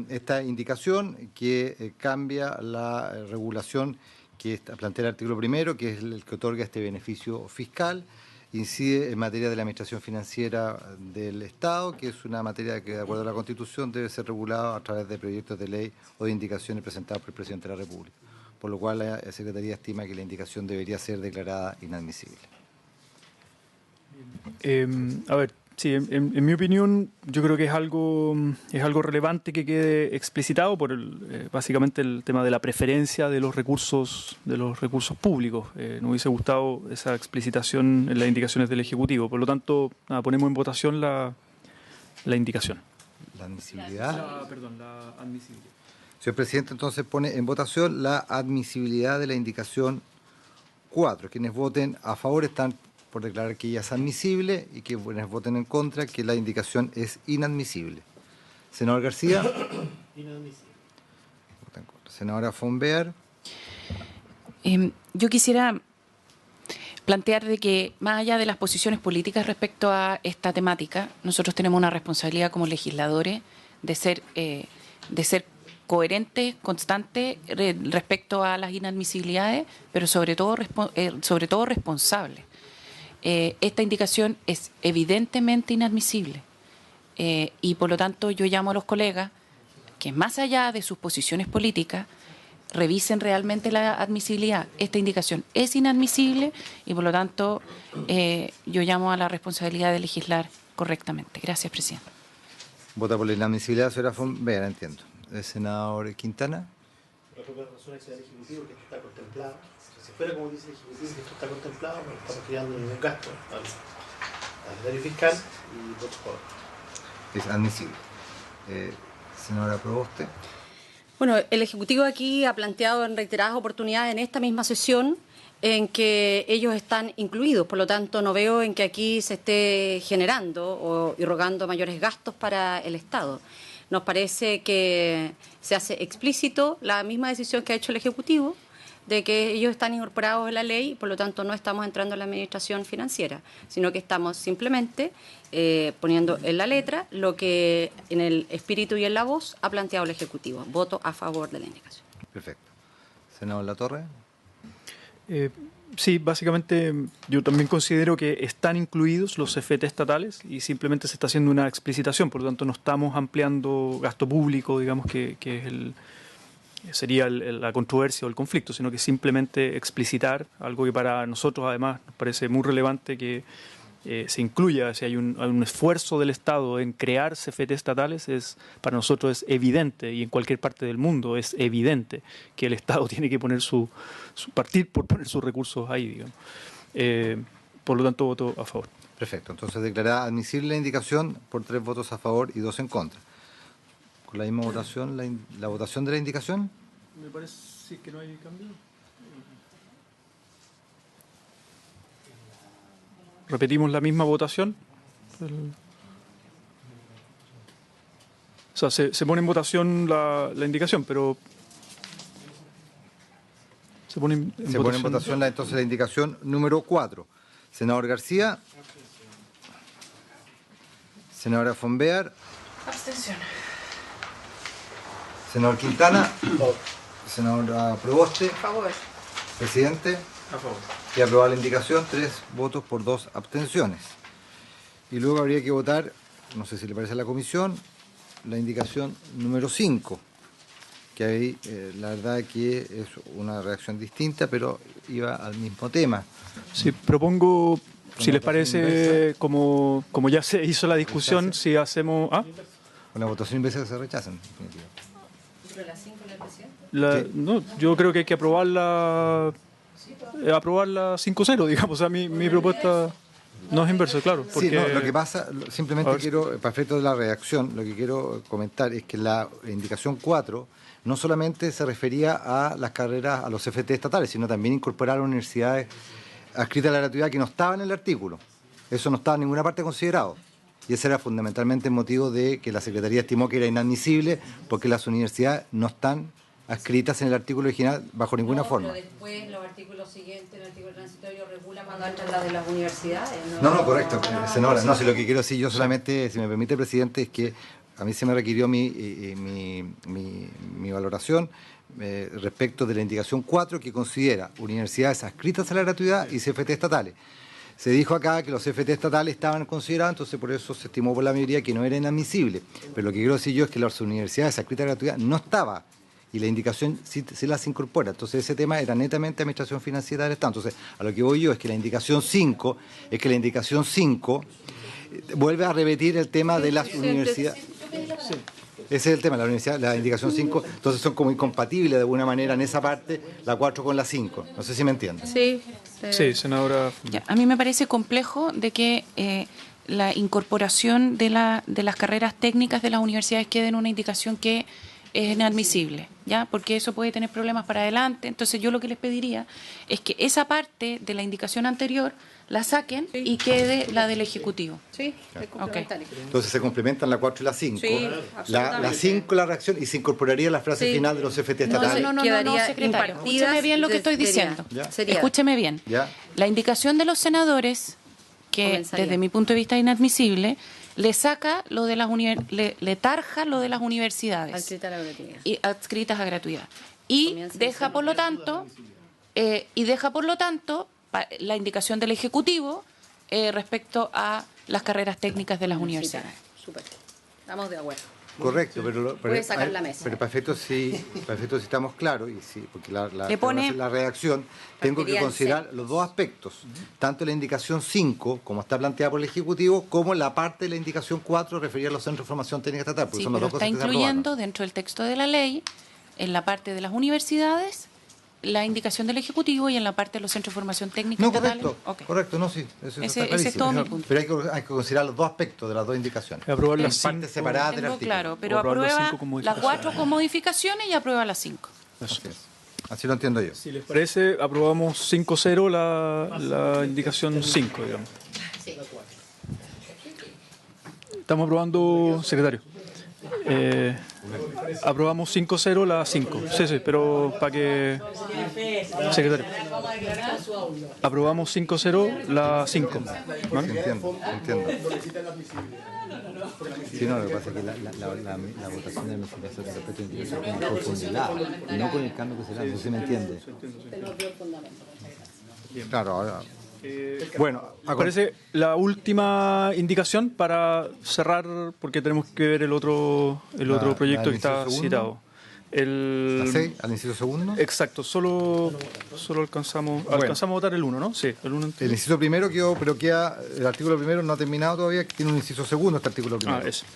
esta indicación que cambia la regulación que plantea el artículo primero, que es el que otorga este beneficio fiscal, incide en materia de la administración financiera del Estado, que es una materia que, de acuerdo a la Constitución, debe ser regulada a través de proyectos de ley o de indicaciones presentadas por el Presidente de la República, por lo cual la Secretaría estima que la indicación debería ser declarada inadmisible. Sí, en mi opinión, yo creo que es algo relevante que quede explicitado por básicamente el tema de la preferencia de los recursos públicos. Nos hubiese gustado esa explicitación en las indicaciones del Ejecutivo. Por lo tanto, ponemos en votación la indicación. ¿La admisibilidad? La admisibilidad. Señor presidente, entonces pone en votación la admisibilidad de la indicación 4. Quienes voten a favor están por declarar que ella es admisible y que quienes voten en contra que la indicación es inadmisible. Senador García. Inadmisible. Senadora von Behr. Yo quisiera plantear de que, más allá de las posiciones políticas respecto a esta temática, nosotros tenemos una responsabilidad como legisladores de ser coherentes, constantes respecto a las inadmisibilidades, pero sobre todo responsables. Esta indicación es evidentemente inadmisible y por lo tanto yo llamo a los colegas que más allá de sus posiciones políticas revisen realmente la admisibilidad. Esta indicación es inadmisible y por lo tanto yo llamo a la responsabilidad de legislar correctamente. Gracias, presidente. Vota por la inadmisibilidad, señora von Behr, entiendo. El senador Quintana. Por otras razones del Ejecutivo que esto está contemplado. Si fuera como dice el Ejecutivo que esto está contemplado, bueno, estamos creando un gasto al erario fiscal y voto por. Es admisible. Senadora Proboste. Bueno, el Ejecutivo aquí ha planteado en reiteradas oportunidades en esta misma sesión en que ellos están incluidos, por lo tanto no veo en que aquí se esté generando y rogando mayores gastos para el Estado. Nos parece que se hace explícito la misma decisión que ha hecho el Ejecutivo, de que ellos están incorporados en la ley y por lo tanto no estamos entrando en la administración financiera, sino que estamos simplemente poniendo en la letra lo que en el espíritu y en la voz ha planteado el Ejecutivo. Voto a favor de la indicación. Perfecto. Senador Latorre. Sí, básicamente yo también considero que están incluidos los CFT estatales y simplemente se está haciendo una explicitación, por lo tanto no estamos ampliando gasto público, digamos que sería la controversia o el conflicto, sino que simplemente explicitar algo que para nosotros además nos parece muy relevante que se incluya. Si hay un esfuerzo del Estado en crear CFT estatales, para nosotros es evidente, y en cualquier parte del mundo es evidente que el Estado tiene que poner partir por poner sus recursos ahí, digamos. Por lo tanto, voto a favor. Perfecto. Entonces declarada admisible la indicación por 3 votos a favor y 2 en contra. Con la misma votación, la votación de la indicación. Me parece que no hay cambio. Repetimos la misma votación. O sea, se pone en votación la indicación, pero se pone en votación entonces la indicación número 4. Senador García. Senadora von Behr. Abstención. Senador Quintana. Senadora Proboste. A favor. Presidente. A favor. Y aprobada la indicación, 3 votos por 2 abstenciones. Y luego habría que votar, no sé si le parece a la comisión, la indicación número 5, que ahí la verdad que es una reacción distinta, pero iba al mismo tema. Sí, propongo, si les parece, como ya se hizo la discusión, si hacemos... Con la votación inversa se rechazan, en definitiva. ¿Pero la 5 la presidenta? No, yo creo que hay que aprobarla 5-0, digamos. O sea, mi propuesta no es inversa, claro. Porque... Sí, no, lo que pasa, simplemente quiero, para efectos de la redacción, lo que quiero comentar es que la indicación 4 no solamente se refería a las carreras, a los CFT estatales, sino también incorporar universidades adscritas a la gratuidad que no estaban en el artículo. Eso no estaba en ninguna parte considerado. Y ese era fundamentalmente el motivo de que la Secretaría estimó que era inadmisible, porque las universidades no están adscritas en el artículo original bajo ninguna forma. Pero después los artículos siguientes, el artículo transitorio regula cuando entran las de las universidades. No, correcto, senadora. No, si lo que quiero decir yo solamente, si me permite, presidente, es que a mí se me requirió mi valoración respecto de la indicación 4, que considera universidades adscritas a la gratuidad y CFT estatales. Se dijo acá que los CFT estatales estaban considerados, entonces por eso se estimó por la mayoría que no era inadmisible. Pero lo que quiero decir yo es que las universidades adscritas a la gratuidad no estaba, y la indicación sí las incorpora. Entonces ese tema era netamente administración financiera del Estado. Entonces a lo que voy yo es que la indicación 5 vuelve a repetir el tema de las universidades. Sí. Ese es el tema, la indicación 5, entonces son como incompatibles de alguna manera en esa parte, la 4 con la 5. No sé si me entienden. Sí, sí, senadora. Ya, a mí me parece complejo de que la incorporación de las carreras técnicas de las universidades quede en una indicación que es inadmisible, ¿ya? Porque eso puede tener problemas para adelante. Entonces yo lo que les pediría es que esa parte de la indicación anterior la saquen y quede la del Ejecutivo. Sí, es complementario. Entonces se complementan la 4 y la 5. Sí, la 5 la reacción y se incorporaría la frase final de los FT estatales. No, secretario. Escúcheme bien lo que estoy diciendo. Sería. Escúcheme bien. ¿Ya? La indicación de los senadores, que desde mi punto de vista es inadmisible, le saca lo de las le tarja lo de las universidades adscritas a gratuidad y deja por lo tanto la indicación del Ejecutivo respecto a las carreras técnicas de las universidades. Súper. Estamos de acuerdo. Correcto, puede sacar la mesa. Pero para efectos si estamos claros, y sí, porque la redacción, tengo que considerar los dos aspectos, tanto la indicación 5, como está planteada por el Ejecutivo, como la parte de la indicación 4 referida a los centros de formación técnica estatal. Sí, son pero dos cosas está incluyendo dentro del texto de la ley, en la parte de las universidades, la indicación del Ejecutivo, y en la parte de los centros de formación técnica estatales. Correcto, no, sí. Ese es todo mi punto. Pero hay que considerar los dos aspectos de las dos indicaciones. Aprobar las partes separadas del artículo. Claro, pero aprueba las 4 con modificaciones y aprueba las 5. Así lo entiendo yo. Si les parece, aprobamos 5-0 la indicación 5, digamos. Sí. Estamos aprobando, secretario. Aprobamos 5-0 la 5. Sí, pero para que... Secretario. Aprobamos 5-0 la 5. ¿Vale? Entiendo. Sí, no, lo que pasa es que la votación de admisión se respecto a indicación con profundidad, no con el cambio que se da. No se me entiende. Claro, ahora... Bueno, aparece la última indicación para cerrar, porque tenemos que ver el otro proyecto que está citado. ¿La 6 al inciso segundo? Exacto, solo alcanzamos a votar el 1, ¿no? Sí, el 1. El inciso primero quedó, pero el artículo primero no ha terminado todavía, que tiene un inciso segundo este artículo primero. Ese.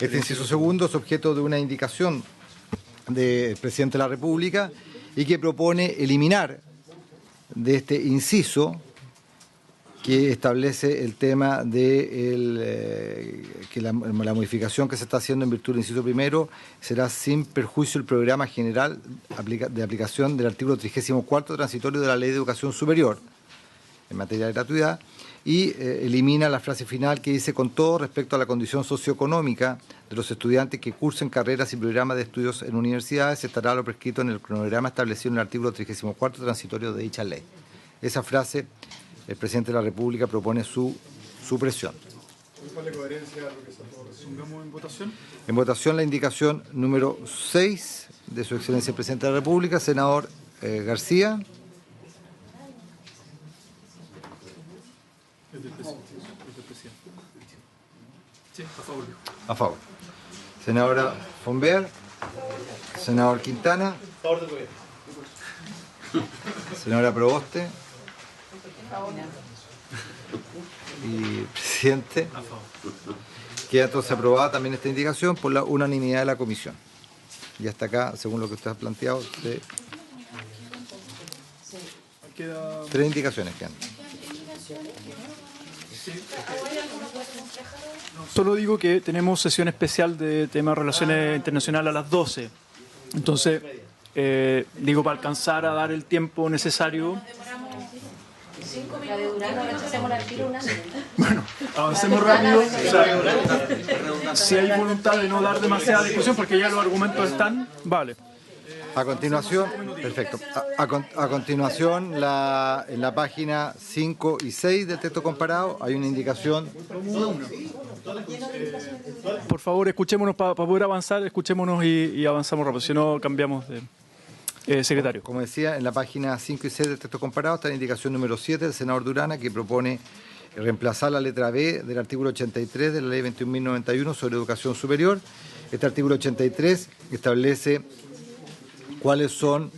Este inciso segundo es objeto de una indicación del presidente de la República y que propone eliminar de este inciso que establece el tema de que la modificación que se está haciendo en virtud del inciso primero será sin perjuicio del programa general de aplicación del artículo 34 transitorio de la Ley de Educación Superior en materia de gratuidad, y elimina la frase final que dice: con todo respecto a la condición socioeconómica de los estudiantes que cursen carreras y programas de estudios en universidades, estará lo prescrito en el cronograma establecido en el artículo 34 transitorio de dicha ley. Esa frase el presidente de la República propone su supresión. ¿Cuál es la coherencia de lo que pongamos en votación? En votación la indicación número 6 de su excelencia el presidente de la República, senador García. Es del presidente. Sí, a favor. A favor. Senadora Fonbeer, senador Quintana. A favor del gobierno. Senadora Proboste. Y presidente. Queda entonces aprobada también esta indicación por la unanimidad de la comisión. Y hasta acá, según lo que usted ha planteado, tres indicaciones quedan. Solo digo que tenemos sesión especial de tema de relaciones internacionales a las 12. Entonces, digo, para alcanzar a dar el tiempo necesario. Bueno, avancemos rápido. O sea, si hay voluntad de no dar demasiada discusión, porque ya los argumentos están, vale. A continuación, perfecto. A continuación, en la página 5 y 6 del texto comparado hay una indicación. Por favor, escuchémonos para poder avanzar, escuchémonos y avanzamos rápido, si no cambiamos de secretario. Como decía, en la página 5 y 6 del texto comparado está la indicación número 7 del senador Durana, que propone reemplazar la letra B del artículo 83 de la ley 21.091 sobre educación superior. Este artículo 83 establece cuáles son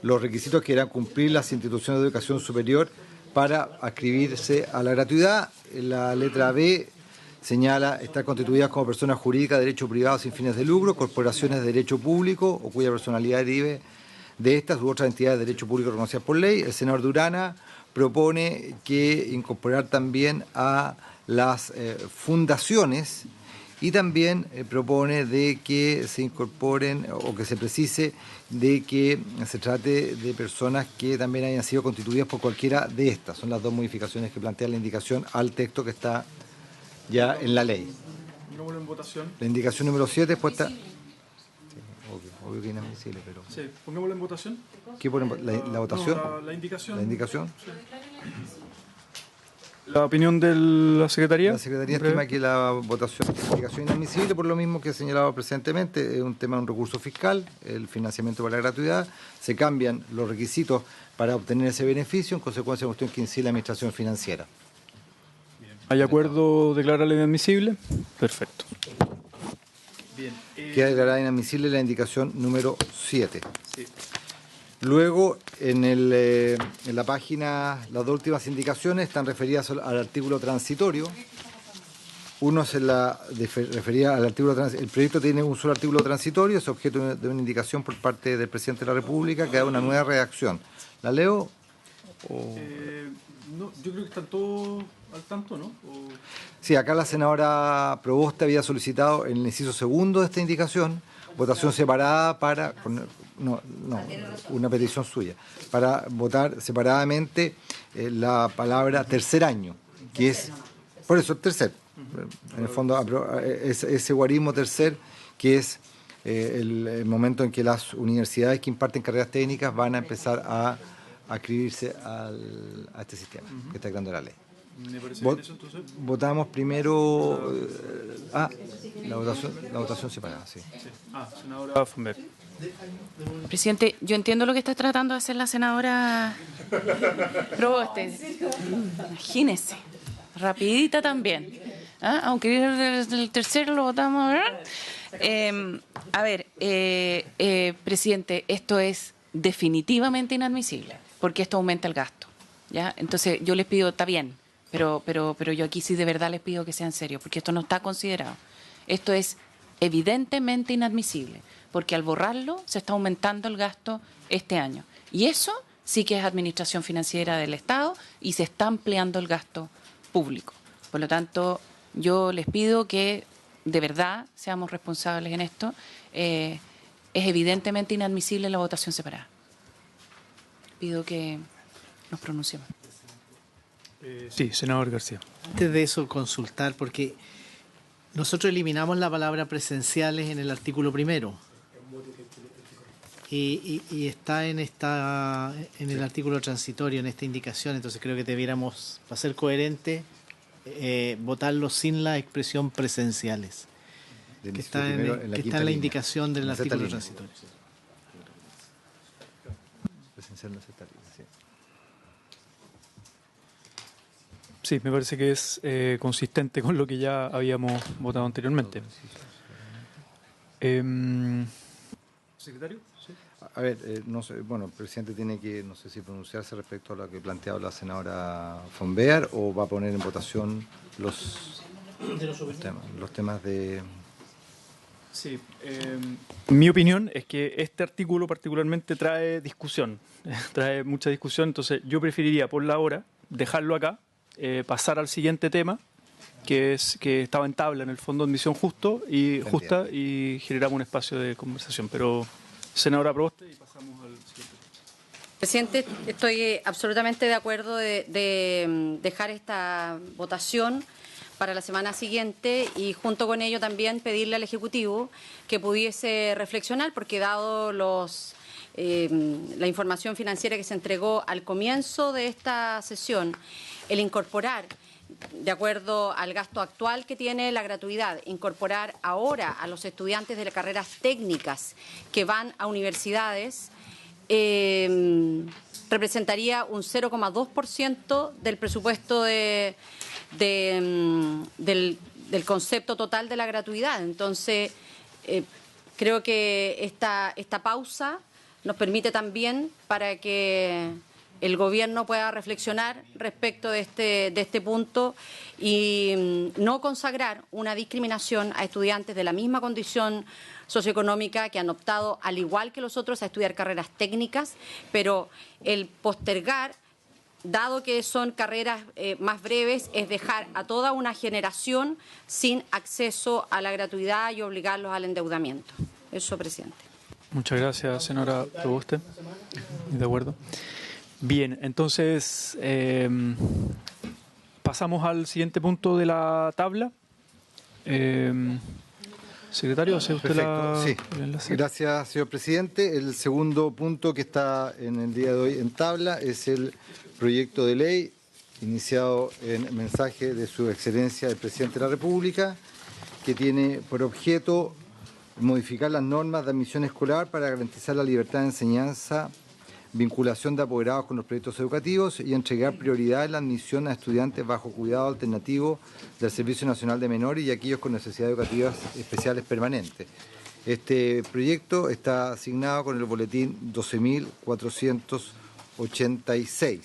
los requisitos que deberán cumplir las instituciones de educación superior para adscribirse a la gratuidad. La letra B señala estar constituidas como personas jurídicas de derecho privado sin fines de lucro, corporaciones de derecho público o cuya personalidad derive de estas u otras entidades de derecho público reconocidas por ley. El senador Durana propone que incorporar también a las fundaciones y también propone de que se incorporen o que se precise de que se trate de personas que también hayan sido constituidas por cualquiera de estas. Son las dos modificaciones que plantea la indicación al texto que está ya en la ley. Pongámoslo en votación. La indicación número 7 es puesta... Obvio que es inadmisible, pero... Sí, pongámoslo en votación. ¿Qué pone la votación? No, la indicación. La indicación. Sí. ¿La opinión de la Secretaría? La Secretaría estima que la votación es indicación inadmisible por lo mismo que he señalado precedentemente. Es un tema de un recurso fiscal, el financiamiento para la gratuidad. Se cambian los requisitos para obtener ese beneficio, en consecuencia de una cuestión que incide la administración financiera. ¿Hay acuerdo de declararla inadmisible? Perfecto. Bien. Queda declarada inadmisible la indicación número 7. Sí. Luego, en la página, las dos últimas indicaciones están referidas al artículo transitorio. Uno se refería al artículo transitorio. El proyecto tiene un solo artículo transitorio, es objeto de una indicación por parte del presidente de la República que da una nueva redacción. ¿La leo? No, yo creo que están todos al tanto, ¿no? Sí, acá la senadora Proboste había solicitado en el inciso segundo de esta indicación votación separada para... una petición suya, para votar separadamente la palabra tercer año, que es, por eso, tercer, en el fondo, ese guarismo tercer, que es el momento en que las universidades que imparten carreras técnicas van a empezar a adscribirse a este sistema que está creando la ley. ¿Me parece bien eso, entonces? Votamos primero... la votación separada, sí. Senadora Fonberg. Presidente, yo entiendo lo que está tratando de hacer la senadora Proboste. Imagínese, rapidita también. Aunque el tercero lo votamos, ¿verdad? Presidente, esto es definitivamente inadmisible, porque esto aumenta el gasto. ¿Ya? Entonces yo les pido, está bien, pero yo aquí sí de verdad les pido que sean serios, porque esto no está considerado. Esto es evidentemente inadmisible, porque al borrarlo se está aumentando el gasto este año. Y eso sí que es administración financiera del Estado y se está ampliando el gasto público. Por lo tanto, yo les pido que de verdad seamos responsables en esto. Es evidentemente inadmisible la votación separada. Pido que nos pronunciemos. Sí, senador García. Antes de eso, consultar, porque nosotros eliminamos la palabra presenciales en el artículo primero. Y está en el artículo transitorio, en esta indicación, entonces creo que debiéramos, para ser coherente, votarlo sin la expresión presenciales, que está en la indicación del artículo transitorio. Presencial no se está línea, sí. Sí, me parece que es consistente con lo que ya habíamos votado anteriormente. ¿Secretario? Sí. A ver, no sé, bueno, el presidente tiene que, no sé si pronunciarse respecto a lo que planteaba la senadora Fonberg o va a poner en votación los... los temas de... Sí, mi opinión es que este artículo particularmente trae discusión, trae mucha discusión, entonces yo preferiría por la hora dejarlo acá, pasar al siguiente tema, que estaba en tabla en el Fondo de Admisión justa y generamos un espacio de conversación. Pero, senadora Proboste, y pasamos al siguiente tema. Presidente, estoy absolutamente de acuerdo de dejar esta votación para la semana siguiente y junto con ello también pedirle al Ejecutivo que pudiese reflexionar, porque dado la información financiera que se entregó al comienzo de esta sesión, el incorporar, de acuerdo al gasto actual que tiene la gratuidad, incorporar ahora a los estudiantes de las carreras técnicas que van a universidades, representaría un 0,2% del presupuesto del concepto total de la gratuidad. Entonces, creo que esta pausa nos permite también para que el Gobierno pueda reflexionar respecto de este punto y no consagrar una discriminación a estudiantes de la misma condición socioeconómica que han optado, al igual que los otros, a estudiar carreras técnicas, pero el postergar, dado que son carreras más breves, es dejar a toda una generación sin acceso a la gratuidad y obligarlos al endeudamiento. Eso, presidente. Muchas gracias, senadora Proboste. De acuerdo. Bien, entonces pasamos al siguiente punto de la tabla. Secretario, ¿hace usted el enlace? Gracias, señor presidente. El segundo punto que está en el día de hoy en tabla es el proyecto de ley iniciado en mensaje de su excelencia el presidente de la República, que tiene por objeto modificar las normas de admisión escolar para garantizar la libertad de enseñanza, vinculación de apoderados con los proyectos educativos y entregar prioridad en la admisión a estudiantes bajo cuidado alternativo del Servicio Nacional de Menores y aquellos con necesidades educativas especiales permanentes. Este proyecto está asignado con el boletín 12.486.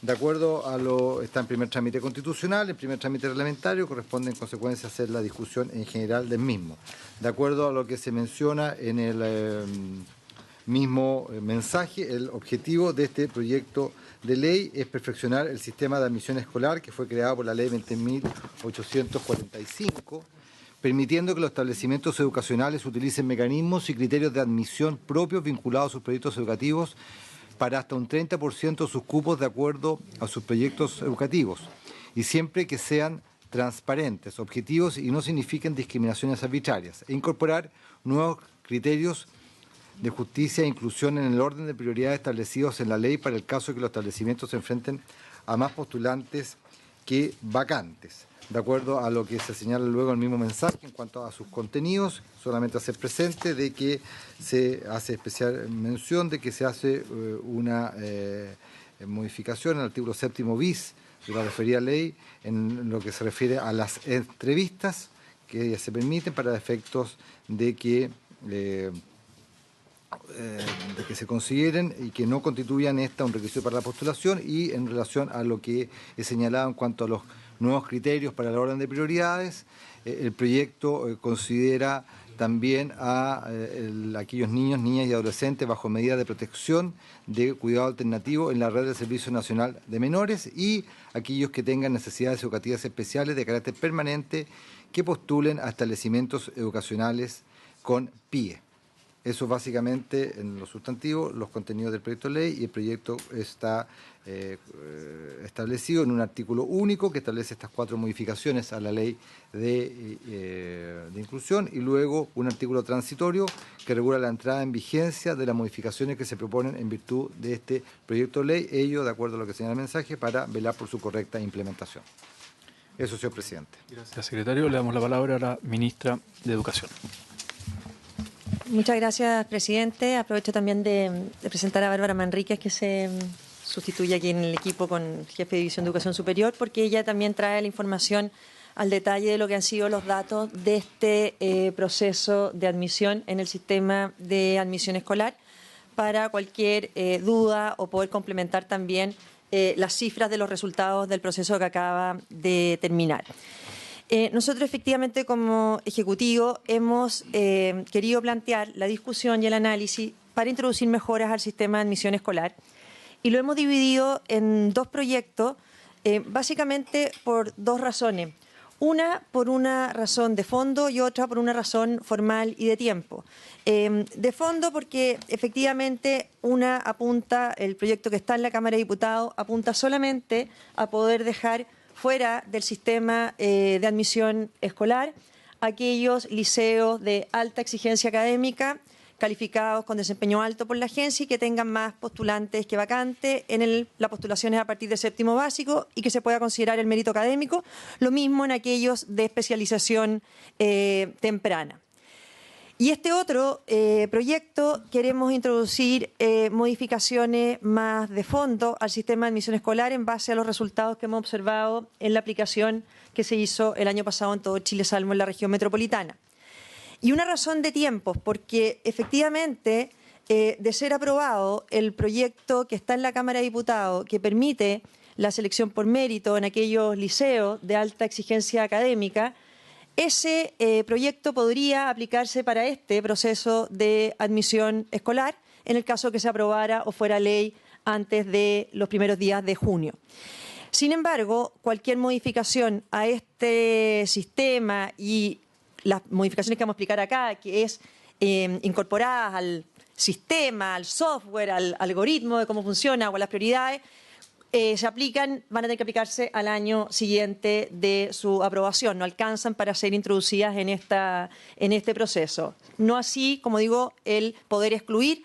De acuerdo a está en primer trámite constitucional, en primer trámite reglamentario, corresponde en consecuencia hacer la discusión en general del mismo. De acuerdo a lo que se menciona en el mismo mensaje, el objetivo de este proyecto de ley es perfeccionar el sistema de admisión escolar que fue creado por la ley 20.845, permitiendo que los establecimientos educacionales utilicen mecanismos y criterios de admisión propios vinculados a sus proyectos educativos para hasta un 30% de sus cupos de acuerdo a sus proyectos educativos, y siempre que sean transparentes, objetivos y no signifiquen discriminaciones arbitrarias, e incorporar nuevos criterios de justicia e inclusión en el orden de prioridades establecidos en la ley para el caso de que los establecimientos se enfrenten a más postulantes que vacantes. De acuerdo a lo que se señala luego en el mismo mensaje en cuanto a sus contenidos, solamente hacer presente de que se hace especial mención de que se hace una modificación en el artículo 7º bis de la referida ley en lo que se refiere a las entrevistas que ya se permiten para efectos de que se consideren y que no constituyan un requisito para la postulación, y en relación a lo que he señalado en cuanto a los nuevos criterios para el orden de prioridades, el proyecto considera también a aquellos niños, niñas y adolescentes bajo medida de protección de cuidado alternativo en la red del Servicio Nacional de Menores y aquellos que tengan necesidades educativas especiales de carácter permanente que postulen a establecimientos educacionales con PIE. Eso básicamente en lo sustantivo, los contenidos del proyecto de ley, y el proyecto está establecido en un artículo único que establece estas 4 modificaciones a la ley de inclusión, y luego un artículo transitorio que regula la entrada en vigencia de las modificaciones que se proponen en virtud de este proyecto de ley, ello de acuerdo a lo que señala el mensaje, para velar por su correcta implementación. Eso, señor presidente. Gracias, secretario. Le damos la palabra a la ministra de Educación. Muchas gracias, presidente. Aprovecho también de presentar a Bárbara Manríquez, que se sustituye aquí en el equipo con jefe de División de Educación Superior, porque ella también trae la información al detalle de lo que han sido los datos de este proceso de admisión en el sistema de admisión escolar, para cualquier duda o poder complementar también las cifras de los resultados del proceso que acaba de terminar. Nosotros efectivamente como Ejecutivo hemos querido plantear la discusión y el análisis para introducir mejoras al sistema de admisión escolar y lo hemos dividido en dos proyectos, básicamente por dos razones. Una por una razón de fondo y otra por una razón formal y de tiempo. De fondo porque efectivamente una apunta, el proyecto que está en la Cámara de Diputados, apunta solamente a poder dejar fuera del sistema de admisión escolar aquellos liceos de alta exigencia académica calificados con desempeño alto por la agencia y que tengan más postulantes que vacantes en la postulación es a partir del séptimo básico y que se pueda considerar el mérito académico, lo mismo en aquellos de especialización temprana. Y este otro proyecto queremos introducir modificaciones más de fondo al sistema de admisión escolar en base a los resultados que hemos observado en la aplicación que se hizo el año pasado en todo Chile, salvo en la región metropolitana. Y una razón de tiempos, porque efectivamente, de ser aprobado el proyecto que está en la Cámara de Diputados, que permite la selección por mérito en aquellos liceos de alta exigencia académica, ese proyecto podría aplicarse para este proceso de admisión escolar, en el caso que se aprobara o fuera ley antes de los primeros días de junio. Sin embargo, cualquier modificación a este sistema y las modificaciones que vamos a explicar acá, que es incorporadas al sistema, al software, al algoritmo de cómo funciona o a las prioridades, se aplican, van a tener que aplicarse al año siguiente de su aprobación, no alcanzan para ser introducidas en este proceso. No así, como digo, el poder excluir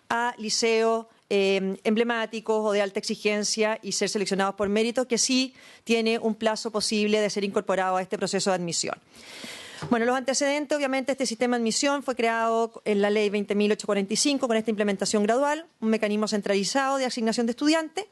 a liceos emblemáticos o de alta exigencia y ser seleccionados por mérito, que sí tiene un plazo posible de ser incorporado a este proceso de admisión. Bueno, los antecedentes, obviamente, este sistema de admisión fue creado en la ley 20.845 con esta implementación gradual, un mecanismo centralizado de asignación de estudiantes.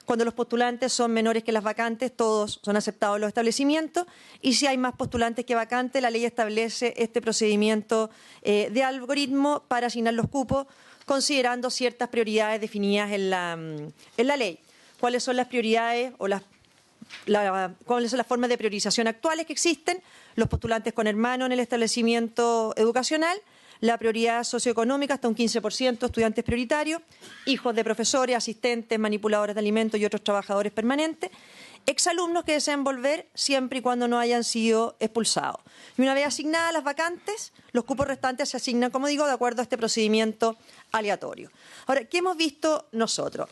Cuando los postulantes son menores que las vacantes, todos son aceptados en los establecimientos y si hay más postulantes que vacantes, la ley establece este procedimiento de algoritmo para asignar los cupos considerando ciertas prioridades definidas en la ley. ¿Cuáles son las prioridades o cuáles son las formas de priorización actuales que existen? Los postulantes con hermano en el establecimiento educacional, la prioridad socioeconómica hasta un 15%, estudiantes prioritarios, hijos de profesores, asistentes, manipuladores de alimentos y otros trabajadores permanentes, exalumnos que deseen volver siempre y cuando no hayan sido expulsados. Y una vez asignadas las vacantes, los cupos restantes se asignan, como digo, de acuerdo a este procedimiento aleatorio. Ahora, ¿qué hemos visto nosotros?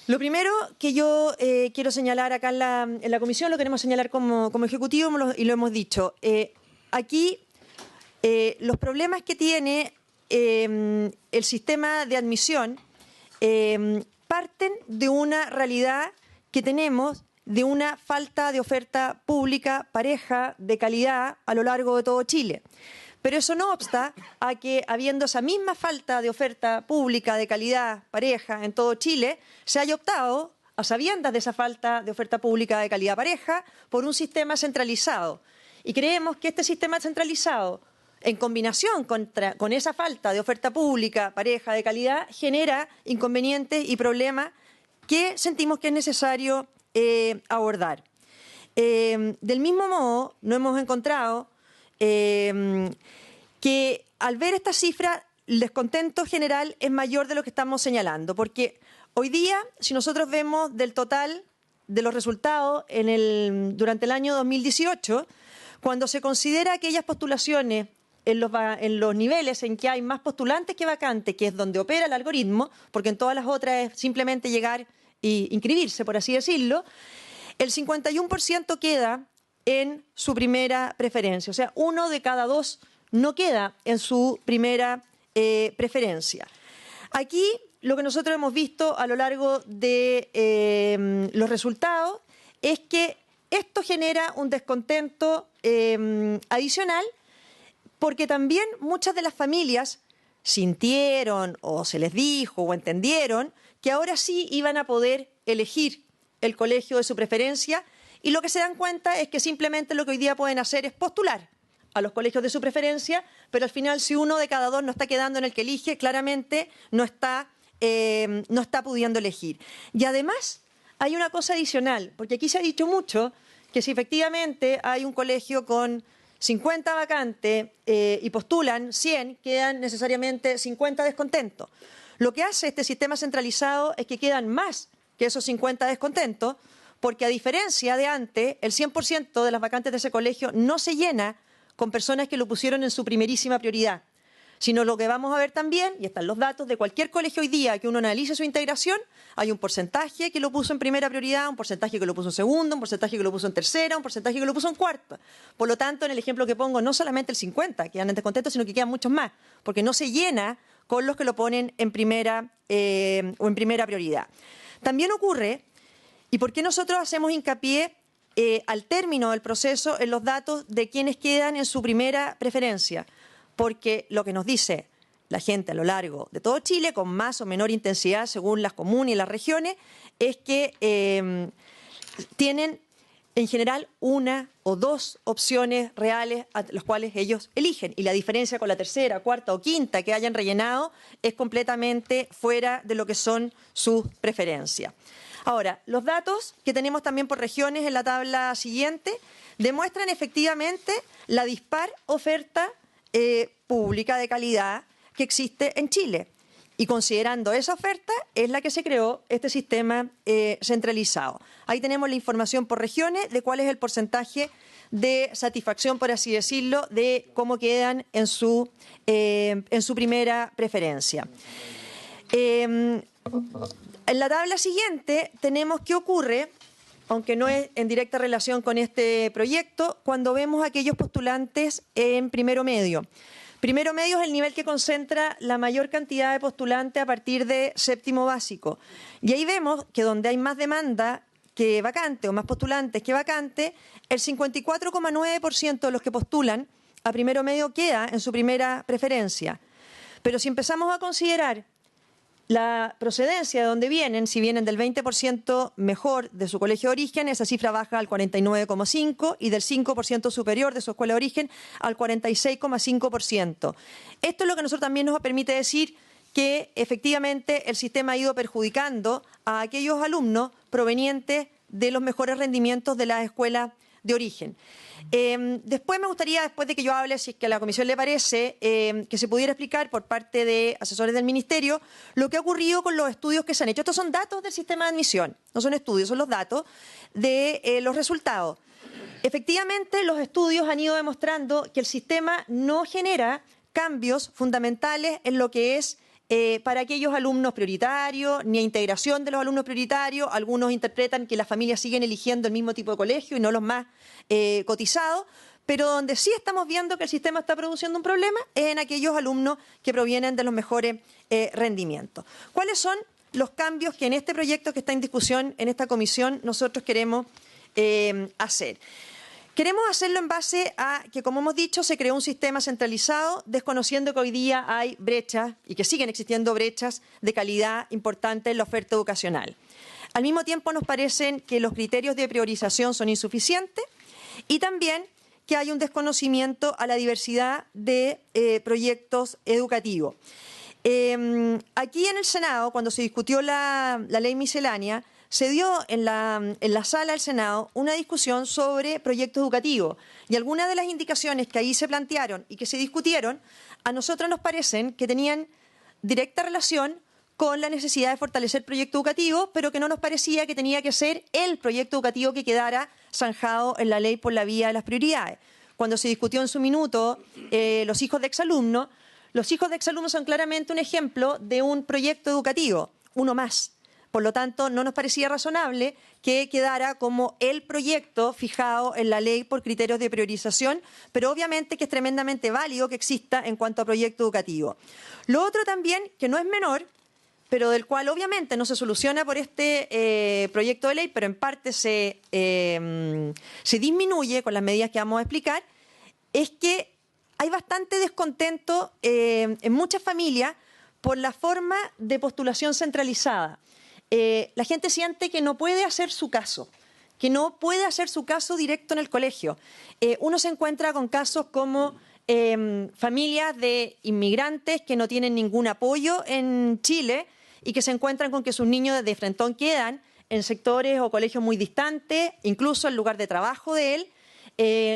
Lo primero que yo quiero señalar acá en la comisión, lo queremos señalar como Ejecutivo y lo hemos dicho. Aquí los problemas que tiene el sistema de admisión parten de una realidad que tenemos de una falta de oferta pública pareja de calidad a lo largo de todo Chile. Pero eso no obsta a que, habiendo esa misma falta de oferta pública de calidad pareja en todo Chile, se haya optado, a sabiendas de esa falta de oferta pública de calidad pareja, por un sistema centralizado. Y creemos que este sistema centralizado, en combinación con esa falta de oferta pública pareja de calidad, genera inconvenientes y problemas que sentimos que es necesario abordar. Del mismo modo, no hemos encontrado que al ver esta cifra el descontento general es mayor de lo que estamos señalando, porque hoy día, si nosotros vemos del total de los resultados durante el año 2018, cuando se considera aquellas postulaciones en los niveles en que hay más postulantes que vacantes, que es donde opera el algoritmo, porque en todas las otras es simplemente llegar e inscribirse, por así decirlo, el 51% queda en su primera preferencia. O sea, 1 de cada 2 no queda en su primera preferencia. Aquí lo que nosotros hemos visto a lo largo de los resultados es que esto genera un descontento adicional porque también muchas de las familias sintieron o se les dijo o entendieron que ahora sí iban a poder elegir el colegio de su preferencia y lo que se dan cuenta es que simplemente lo que hoy día pueden hacer es postular a los colegios de su preferencia, pero al final si 1 de cada 2 no está quedando en el que elige, claramente no está pudiendo elegir. Y además hay una cosa adicional, porque aquí se ha dicho mucho que si efectivamente hay un colegio con 50 vacantes y postulan 100, quedan necesariamente 50 descontentos. Lo que hace este sistema centralizado es que quedan más que esos 50 descontentos, porque a diferencia de antes, el 100% de las vacantes de ese colegio no se llena con personas que lo pusieron en su primerísima prioridad, sino lo que vamos a ver también, y están los datos de cualquier colegio hoy día que uno analice su integración, hay un porcentaje que lo puso en primera prioridad, un porcentaje que lo puso en segunda, un porcentaje que lo puso en tercera, un porcentaje que lo puso en cuarta. Por lo tanto, en el ejemplo que pongo, no solamente el 50 quedan en descontento, sino que quedan muchos más, porque no se llena con los que lo ponen en primera o en primera prioridad. También ocurre, ¿y por qué nosotros hacemos hincapié al término del proceso en los datos de quienes quedan en su primera preferencia? Porque lo que nos dice la gente a lo largo de todo Chile, con más o menor intensidad según las comunas y las regiones, es que tienen en general una o dos opciones reales a las cuales ellos eligen. Y la diferencia con la tercera, cuarta o quinta que hayan rellenado es completamente fuera de lo que son sus preferencias. Ahora, los datos que tenemos también por regiones en la tabla siguiente demuestran efectivamente la dispar oferta pública de calidad que existe en Chile. Y considerando esa oferta es la que se creó este sistema centralizado. Ahí tenemos la información por regiones de cuál es el porcentaje de satisfacción, por así decirlo, de cómo quedan en su primera preferencia. En la tabla siguiente tenemos qué ocurre, aunque no es en directa relación con este proyecto, cuando vemos a aquellos postulantes en primero medio. Primero medio es el nivel que concentra la mayor cantidad de postulantes a partir de séptimo básico. Y ahí vemos que donde hay más demanda que vacante o más postulantes que vacante, el 54,9% de los que postulan a primero medio queda en su primera preferencia. Pero si empezamos a considerar la procedencia de donde vienen, si vienen del 20% mejor de su colegio de origen, esa cifra baja al 49,5% y del 5% superior de su escuela de origen al 46,5%. Esto es lo que a nosotros también nos permite decir que efectivamente el sistema ha ido perjudicando a aquellos alumnos provenientes de los mejores rendimientos de las escuelas de origen. Después me gustaría, después de que yo hable, si es que a la comisión le parece, que se pudiera explicar por parte de asesores del Ministerio lo que ha ocurrido con los estudios que se han hecho. Estos son datos del sistema de admisión, no son estudios, son los datos de los resultados. Efectivamente, los estudios han ido demostrando que el sistema no genera cambios fundamentales en lo que es para aquellos alumnos prioritarios, ni a integración de los alumnos prioritarios. Algunos interpretan que las familias siguen eligiendo el mismo tipo de colegio y no los más cotizados, pero donde sí estamos viendo que el sistema está produciendo un problema es en aquellos alumnos que provienen de los mejores rendimientos. ¿Cuáles son los cambios que en este proyecto que está en discusión en esta comisión nosotros queremos hacer? Queremos hacerlo en base a que, como hemos dicho, se creó un sistema centralizado, desconociendo que hoy día hay brechas y que siguen existiendo brechas de calidad importantes en la oferta educacional. Al mismo tiempo, nos parecen que los criterios de priorización son insuficientes y también que hay un desconocimiento a la diversidad de proyectos educativos. Aquí en el Senado, cuando se discutió la ley miscelánea, se dio en la sala del Senado una discusión sobre proyectos educativos y algunas de las indicaciones que ahí se plantearon y que se discutieron a nosotros nos parecen que tenían directa relación con la necesidad de fortalecer proyectos educativos, pero que no nos parecía que tenía que ser el proyecto educativo que quedara zanjado en la ley por la vía de las prioridades. Cuando se discutió en su minuto los hijos de exalumnos son claramente un ejemplo de un proyecto educativo, uno más. Por lo tanto, no nos parecía razonable que quedara como el proyecto fijado en la ley por criterios de priorización, pero obviamente que es tremendamente válido que exista en cuanto a proyecto educativo. Lo otro también, que no es menor, pero del cual obviamente no se soluciona por este proyecto de ley, pero en parte se disminuye con las medidas que vamos a explicar, es que hay bastante descontento en muchas familias por la forma de postulación centralizada. La gente siente que no puede hacer su caso, directo en el colegio. Uno se encuentra con casos como familias de inmigrantes que no tienen ningún apoyo en Chile y que se encuentran con que sus niños de frentón quedan en sectores o colegios muy distantes, incluso el lugar de trabajo de él.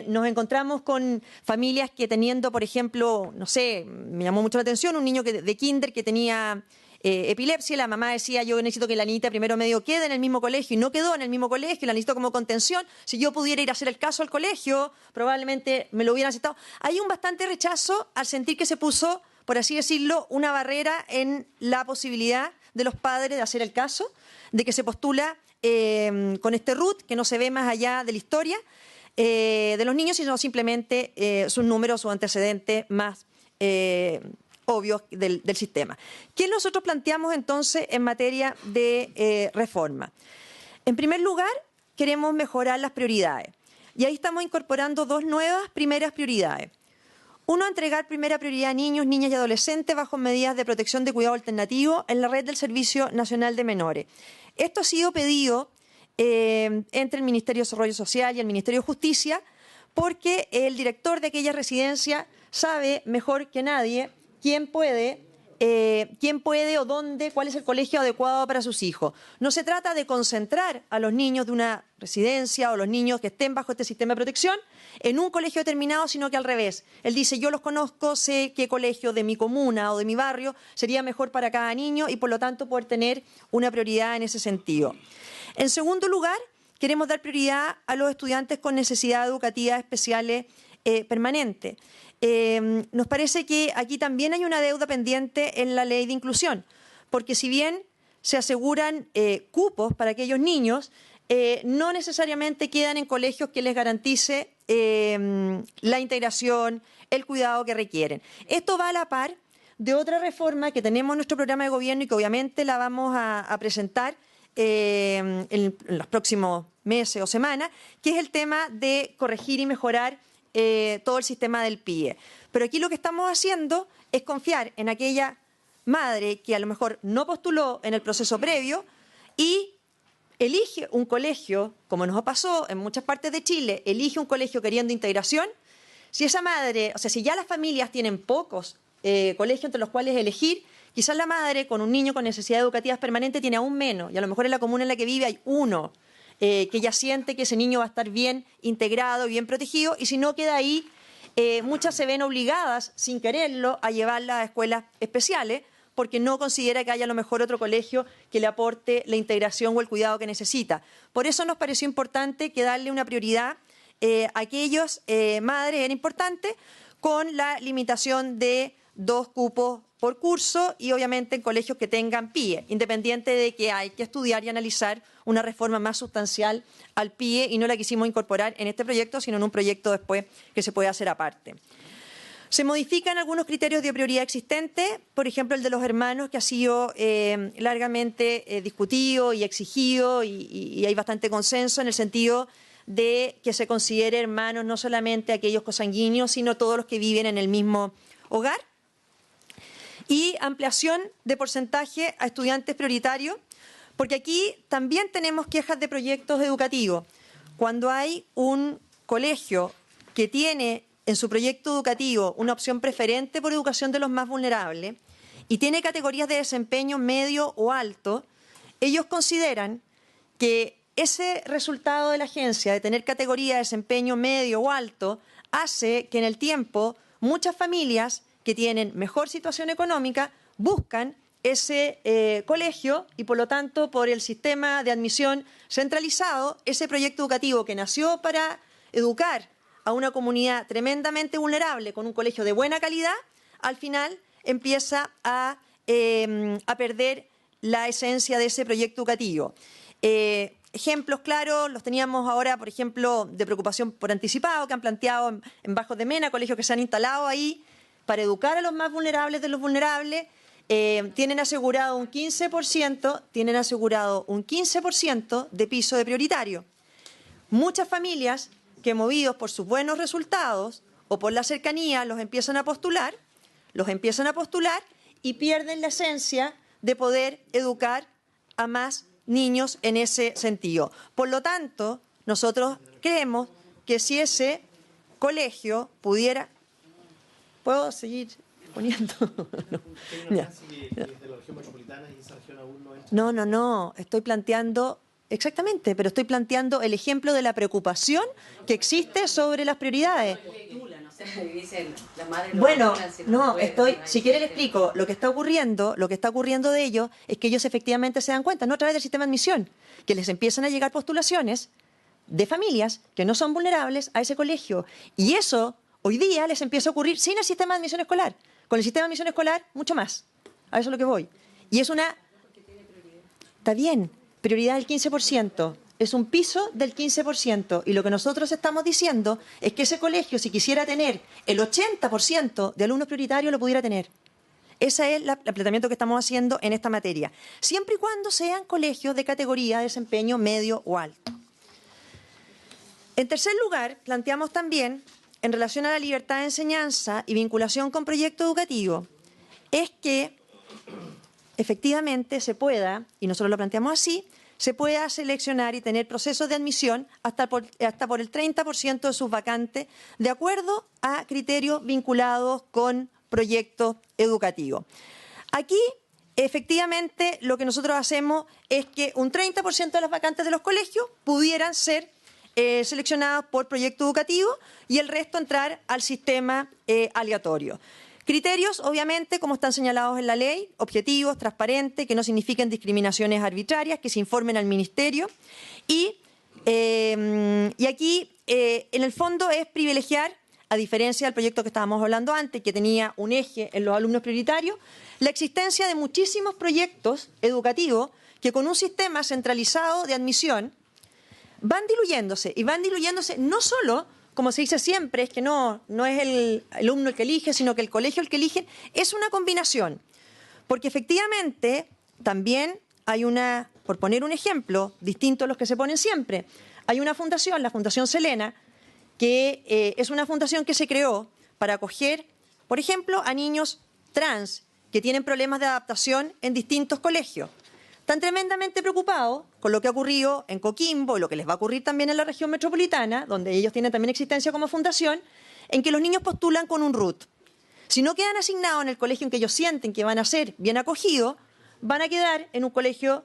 Nos encontramos con familias que teniendo, por ejemplo, no sé, me llamó mucho la atención, un niño de kinder que tenía epilepsia, la mamá decía, yo necesito que la niñita primero medio quede en el mismo colegio, y no quedó en el mismo colegio, la necesito como contención. Si yo pudiera ir a hacer el caso al colegio, probablemente me lo hubieran aceptado. Hay un bastante rechazo al sentir que se puso, por así decirlo, una barrera en la posibilidad de los padres de hacer el caso, de que se postula con este RUT, que no se ve más allá de la historia de los niños, sino simplemente sus números, sus antecedentes más obvios del sistema. ¿Qué nosotros planteamos entonces en materia de reforma? En primer lugar, queremos mejorar las prioridades. Y ahí estamos incorporando dos nuevas primeras prioridades. Uno, entregar primera prioridad a niños, niñas y adolescentes bajo medidas de protección de cuidado alternativo en la red del Servicio Nacional de Menores. Esto ha sido pedido entre el Ministerio de Desarrollo Social y el Ministerio de Justicia, porque el director de aquella residencia sabe mejor que nadie quién puede o dónde, cuál es el colegio adecuado para sus hijos. No se trata de concentrar a los niños de una residencia o los niños que estén bajo este sistema de protección en un colegio determinado, sino que al revés. Él dice, yo los conozco, sé qué colegio de mi comuna o de mi barrio sería mejor para cada niño y por lo tanto poder tener una prioridad en ese sentido. En segundo lugar, queremos dar prioridad a los estudiantes con necesidades educativas especiales permanentes. Nos parece que aquí también hay una deuda pendiente en la ley de inclusión, porque si bien se aseguran cupos para aquellos niños, no necesariamente quedan en colegios que les garantice la integración, el cuidado que requieren. Esto va a la par de otra reforma que tenemos en nuestro programa de gobierno y que obviamente la vamos a presentar en los próximos meses o semanas, que es el tema de corregir y mejorar todo el sistema del PIE. Pero aquí lo que estamos haciendo es confiar en aquella madre que a lo mejor no postuló en el proceso previo y elige un colegio, como nos pasó en muchas partes de Chile, elige un colegio queriendo integración. Si esa madre, o sea, si ya las familias tienen pocos colegios entre los cuales elegir, quizás la madre con un niño con necesidades educativas permanentes tiene aún menos, y a lo mejor en la comuna en la que vive hay uno que ya siente que ese niño va a estar bien integrado, bien protegido, y si no queda ahí, muchas se ven obligadas, sin quererlo, a llevarla a escuelas especiales, porque no considera que haya a lo mejor otro colegio que le aporte la integración o el cuidado que necesita. Por eso nos pareció importante que darle una prioridad a aquellos madres era importante, con la limitación de 2 cupos por curso y obviamente en colegios que tengan PIE, independiente de que hay que estudiar y analizar una reforma más sustancial al PIE y no la quisimos incorporar en este proyecto, sino en un proyecto después que se puede hacer aparte. Se modifican algunos criterios de prioridad existentes, por ejemplo el de los hermanos, que ha sido largamente discutido y exigido y hay bastante consenso en el sentido de que se considere hermanos no solamente aquellos consanguíneos, sino todos los que viven en el mismo hogar. Y ampliación de porcentaje a estudiantes prioritarios, porque aquí también tenemos quejas de proyectos educativos. Cuando hay un colegio que tiene en su proyecto educativo una opción preferente por educación de los más vulnerables y tiene categorías de desempeño medio o alto, ellos consideran que ese resultado de la agencia de tener categoría de desempeño medio o alto hace que en el tiempo muchas familias que tienen mejor situación económica buscan ese colegio y por lo tanto por el sistema de admisión centralizado, ese proyecto educativo que nació para educar a una comunidad tremendamente vulnerable con un colegio de buena calidad, al final empieza a perder la esencia de ese proyecto educativo. Ejemplos claros los teníamos ahora, por ejemplo, de preocupación por anticipado, que han planteado en Bajos de Mena, colegios que se han instalado ahí para educar a los más vulnerables de los vulnerables. Tienen asegurado un 15% de piso de prioritario. Muchas familias que movidos por sus buenos resultados o por la cercanía los empiezan a postular y pierden la esencia de poder educar a más niños en ese sentido. Por lo tanto, nosotros creemos que si ese colegio pudiera... ¿Puedo seguir poniendo? No, estoy planteando Exactamente, pero estoy planteando el ejemplo de la preocupación que existe sobre las prioridades. Bueno, no, si quiere le explico, lo que está ocurriendo de ellos es que ellos efectivamente se dan cuenta, no a través del sistema de admisión, que les empiezan a llegar postulaciones de familias que no son vulnerables a ese colegio. Y eso hoy día les empieza a ocurrir sin el sistema de admisión escolar. Con el sistema de admisión escolar, mucho más. A eso es lo que voy. Y es una... Está bien, prioridad del 15%. Es un piso del 15%. Y lo que nosotros estamos diciendo es que ese colegio, si quisiera tener el 80% de alumnos prioritarios, lo pudiera tener. Ese es el planteamiento que estamos haciendo en esta materia. Siempre y cuando sean colegios de categoría de desempeño medio o alto. En tercer lugar, planteamos también, en relación a la libertad de enseñanza y vinculación con proyecto educativo, es que efectivamente se pueda, y nosotros lo planteamos así, se pueda seleccionar y tener procesos de admisión hasta por el 30% de sus vacantes, de acuerdo a criterios vinculados con proyectos educativos. Aquí, efectivamente, lo que nosotros hacemos es que un 30% de las vacantes de los colegios pudieran ser seleccionados por proyecto educativo y el resto entrar al sistema aleatorio. Criterios, obviamente, como están señalados en la ley, objetivos, transparentes, que no signifiquen discriminaciones arbitrarias, que se informen al Ministerio. Y aquí, en el fondo, es privilegiar, a diferencia del proyecto que estábamos hablando antes, que tenía un eje en los alumnos prioritarios, la existencia de muchísimos proyectos educativos que con un sistema centralizado de admisión van diluyéndose, y van diluyéndose no solo, como se dice siempre, es que no es el alumno el que elige, sino que el colegio el que elige, es una combinación. Porque efectivamente también hay una, por poner un ejemplo, distinto a los que se ponen siempre, hay una fundación, la Fundación Selena, que es una fundación que se creó para acoger, por ejemplo, a niños trans que tienen problemas de adaptación en distintos colegios. Están tremendamente preocupados con lo que ha ocurrido en Coquimbo y lo que les va a ocurrir también en la región metropolitana, donde ellos tienen también existencia como fundación, en que los niños postulan con un RUT. Si no quedan asignados en el colegio en que ellos sienten que van a ser bien acogidos, van a quedar en un colegio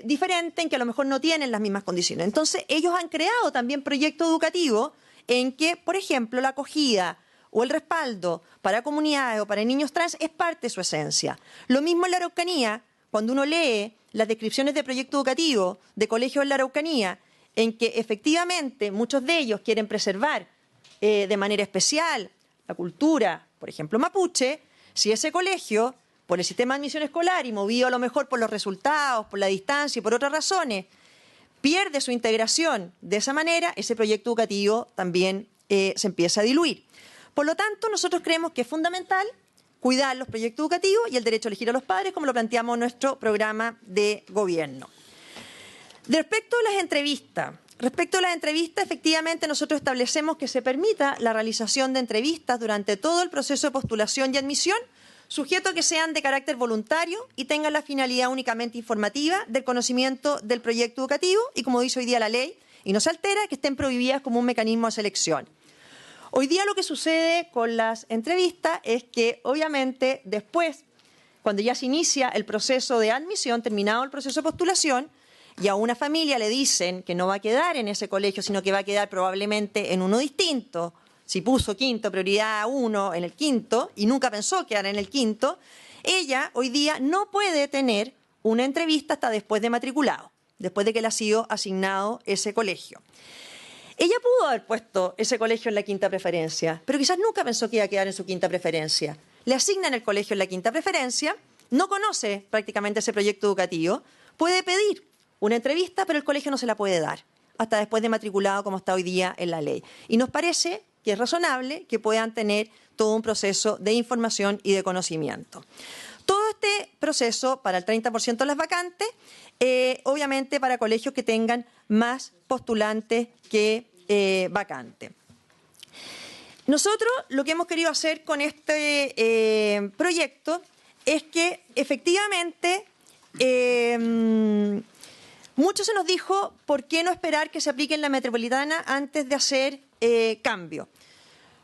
diferente, en que a lo mejor no tienen las mismas condiciones. Entonces, ellos han creado también proyectos educativos en que, por ejemplo, la acogida o el respaldo para comunidades o para niños trans es parte de su esencia. Lo mismo en la Araucanía, cuando uno lee las descripciones de proyecto educativo de colegios en la Araucanía, en que efectivamente muchos de ellos quieren preservar de manera especial la cultura, por ejemplo, mapuche, si ese colegio, por el sistema de admisión escolar y movido a lo mejor por los resultados, por la distancia y por otras razones, pierde su integración de esa manera, ese proyecto educativo también se empieza a diluir. Por lo tanto, nosotros creemos que es fundamental cuidar los proyectos educativos y el derecho a elegir a los padres, como lo planteamos en nuestro programa de gobierno. Respecto a las entrevistas, efectivamente nosotros establecemos que se permita la realización de entrevistas durante todo el proceso de postulación y admisión, sujeto a que sean de carácter voluntario y tengan la finalidad únicamente informativa del conocimiento del proyecto educativo y, como dice hoy día la ley, y no se altera, que estén prohibidas como un mecanismo de selección. Hoy día lo que sucede con las entrevistas es que, obviamente, después, cuando ya se inicia el proceso de admisión, terminado el proceso de postulación, y a una familia le dicen que no va a quedar en ese colegio, sino que va a quedar probablemente en uno distinto, si puso quinto, prioridad 1 en el quinto, y nunca pensó quedar en el quinto, ella hoy día no puede tener una entrevista hasta después de matriculado, después de que le ha sido asignado ese colegio. Ella pudo haber puesto ese colegio en la quinta preferencia, pero quizás nunca pensó que iba a quedar en su quinta preferencia. Le asignan el colegio en la quinta preferencia, no conoce prácticamente ese proyecto educativo, puede pedir una entrevista, pero el colegio no se la puede dar hasta después de matriculado, como está hoy día en la ley. Y nos parece que es razonable que puedan tener todo un proceso de información y de conocimiento. Todo este proceso para el 30% de las vacantes, obviamente para colegios que tengan más postulantes que vacantes. Nosotros lo que hemos querido hacer con este proyecto es que efectivamente mucho se nos dijo por qué no esperar que se aplique en la metropolitana antes de hacer cambio.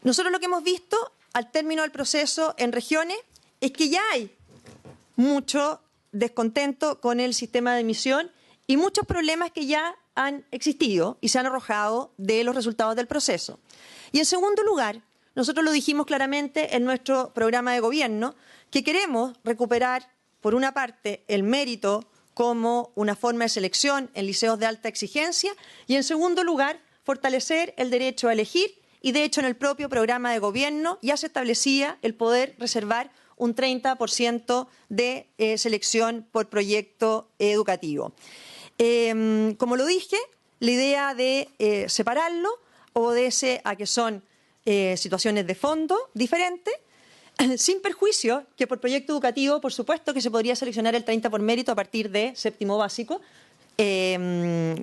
Nosotros lo que hemos visto al término del proceso en regiones es que ya hay mucho descontento con el sistema de admisión y muchos problemas que ya han existido y se han arrojado de los resultados del proceso. Y en segundo lugar, nosotros lo dijimos claramente en nuestro programa de gobierno, que queremos recuperar, por una parte, el mérito como una forma de selección en liceos de alta exigencia y, en segundo lugar, fortalecer el derecho a elegir y, de hecho, en el propio programa de gobierno ya se establecía el poder reservar un 30% de selección por proyecto educativo. Como lo dije, la idea de separarlo obedece a que son situaciones de fondo diferentes, sin perjuicio que por proyecto educativo, por supuesto, que se podría seleccionar el 30 por mérito a partir de séptimo básico,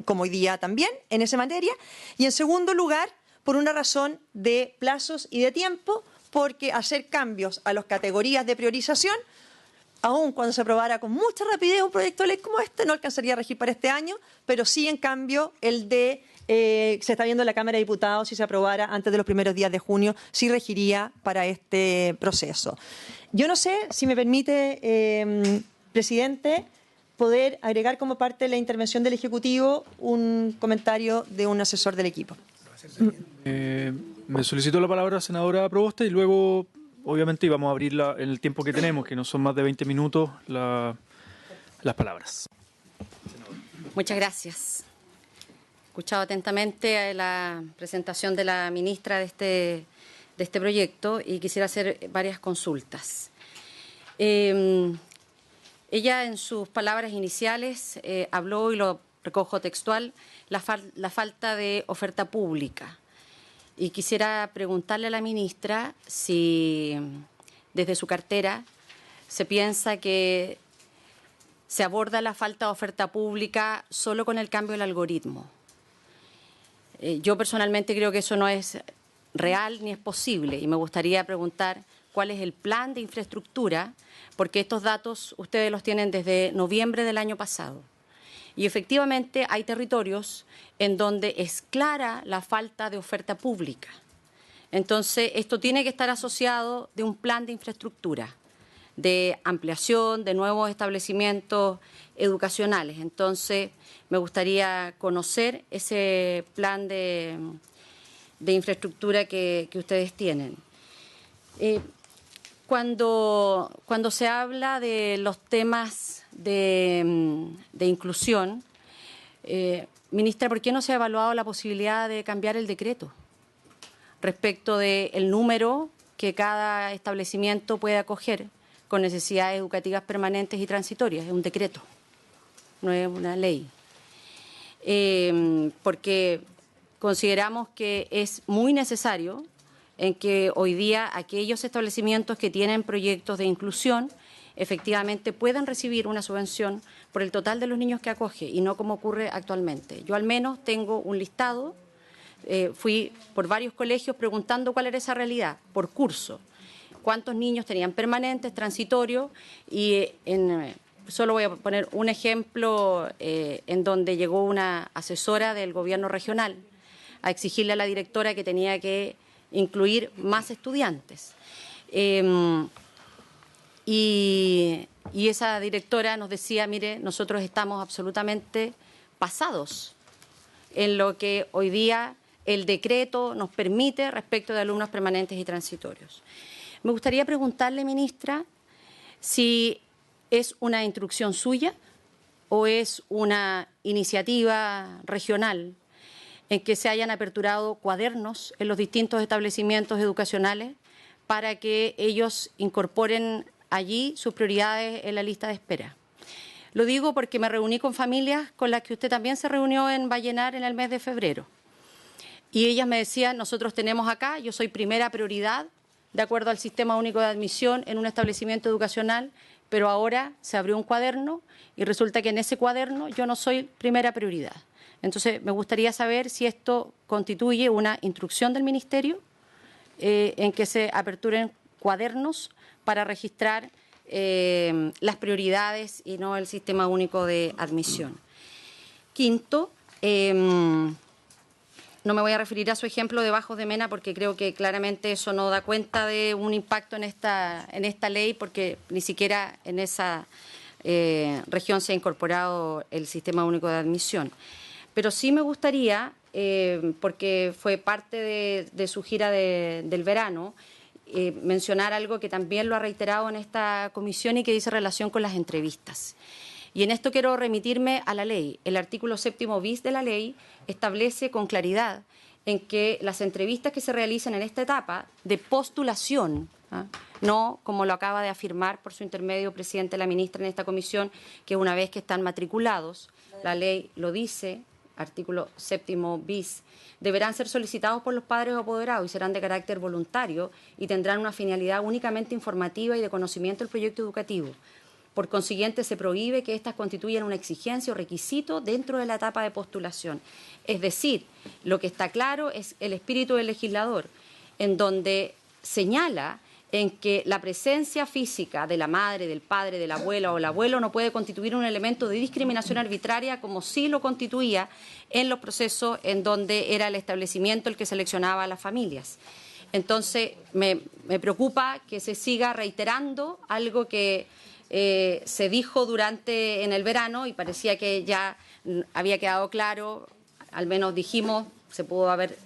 como hoy día también en esa materia. Y en segundo lugar, por una razón de plazos y de tiempo, porque hacer cambios a las categorías de priorización, aun cuando se aprobara con mucha rapidez un proyecto de ley como este, no alcanzaría a regir para este año, pero sí, en cambio, el de se está viendo en la Cámara de Diputados, si se aprobara antes de los primeros días de junio, sí regiría para este proceso. Yo no sé si me permite, presidente, poder agregar como parte de la intervención del Ejecutivo un comentario de un asesor del equipo. Me solicitó la palabra, senadora Proboste, y luego, obviamente, íbamos a abrir en el tiempo que tenemos, que no son más de 20 minutos, las palabras. Muchas gracias. He escuchado atentamente la presentación de la ministra de este proyecto y quisiera hacer varias consultas. Ella, en sus palabras iniciales, habló, y lo recojo textual, la falta de oferta pública. Y quisiera preguntarle a la ministra si desde su cartera se piensa que se aborda la falta de oferta pública solo con el cambio del algoritmo. Yo personalmente creo que eso no es real ni es posible, y me gustaría preguntar cuál es el plan de infraestructura, porque estos datos ustedes los tienen desde noviembre del año pasado. Y efectivamente hay territorios en donde es clara la falta de oferta pública. Entonces, esto tiene que estar asociado de un plan de infraestructura, de ampliación, de nuevos establecimientos educacionales. Entonces, me gustaría conocer ese plan de infraestructura que ustedes tienen. Cuando se habla de los temas de inclusión, ministra, ¿por qué no se ha evaluado la posibilidad de cambiar el decreto respecto del número que cada establecimiento puede acoger con necesidades educativas permanentes y transitorias? Es un decreto, no es una ley. Porque consideramos que es muy necesario en que hoy día aquellos establecimientos que tienen proyectos de inclusión efectivamente puedan recibir una subvención por el total de los niños que acoge y no como ocurre actualmente. Yo al menos tengo un listado, fui por varios colegios preguntando cuál era esa realidad, por curso, cuántos niños tenían permanentes, transitorios, y solo voy a poner un ejemplo en donde llegó una asesora del gobierno regional a exigirle a la directora que tenía que incluir más estudiantes. Y esa directora nos decía, mire, nosotros estamos absolutamente pasados en lo que hoy día el decreto nos permite respecto de alumnos permanentes y transitorios. Me gustaría preguntarle, ministra, si es una instrucción suya o es una iniciativa regional en que se hayan aperturado cuadernos en los distintos establecimientos educacionales para que ellos incorporen allí sus prioridades en la lista de espera. Lo digo porque me reuní con familias con las que usted también se reunió en Vallenar en el mes de febrero. Y ellas me decían, nosotros tenemos acá, yo soy primera prioridad, de acuerdo al Sistema Único de Admisión en un establecimiento educacional, pero ahora se abrió un cuaderno y resulta que en ese cuaderno yo no soy primera prioridad. Entonces, me gustaría saber si esto constituye una instrucción del Ministerio en que se aperturen cuadernos para registrar las prioridades y no el Sistema Único de Admisión. Quinto, no me voy a referir a su ejemplo de Bajos de Mena porque creo que claramente eso no da cuenta de un impacto en esta ley, porque ni siquiera en esa región se ha incorporado el Sistema Único de Admisión. Pero sí me gustaría, porque fue parte de su gira del verano, mencionar algo que también lo ha reiterado en esta comisión y que dice relación con las entrevistas. Y en esto quiero remitirme a la ley. El artículo 7º bis de la ley establece con claridad en que las entrevistas que se realizan en esta etapa de postulación, no como lo acaba de afirmar por su intermedio presidente la ministra en esta comisión, que una vez que están matriculados, la ley lo dice, artículo 7º bis, deberán ser solicitados por los padres o apoderados y serán de carácter voluntario y tendrán una finalidad únicamente informativa y de conocimiento del proyecto educativo. Por consiguiente, se prohíbe que éstas constituyan una exigencia o requisito dentro de la etapa de postulación. Es decir, lo que está claro es el espíritu del legislador, en donde señala en que la presencia física de la madre, del padre, de la abuela o el abuelo no puede constituir un elemento de discriminación arbitraria como sí lo constituía en los procesos en donde era el establecimiento el que seleccionaba a las familias. Entonces, me preocupa que se siga reiterando algo que se dijo en el verano y parecía que ya había quedado claro, al menos dijimos, se pudo haber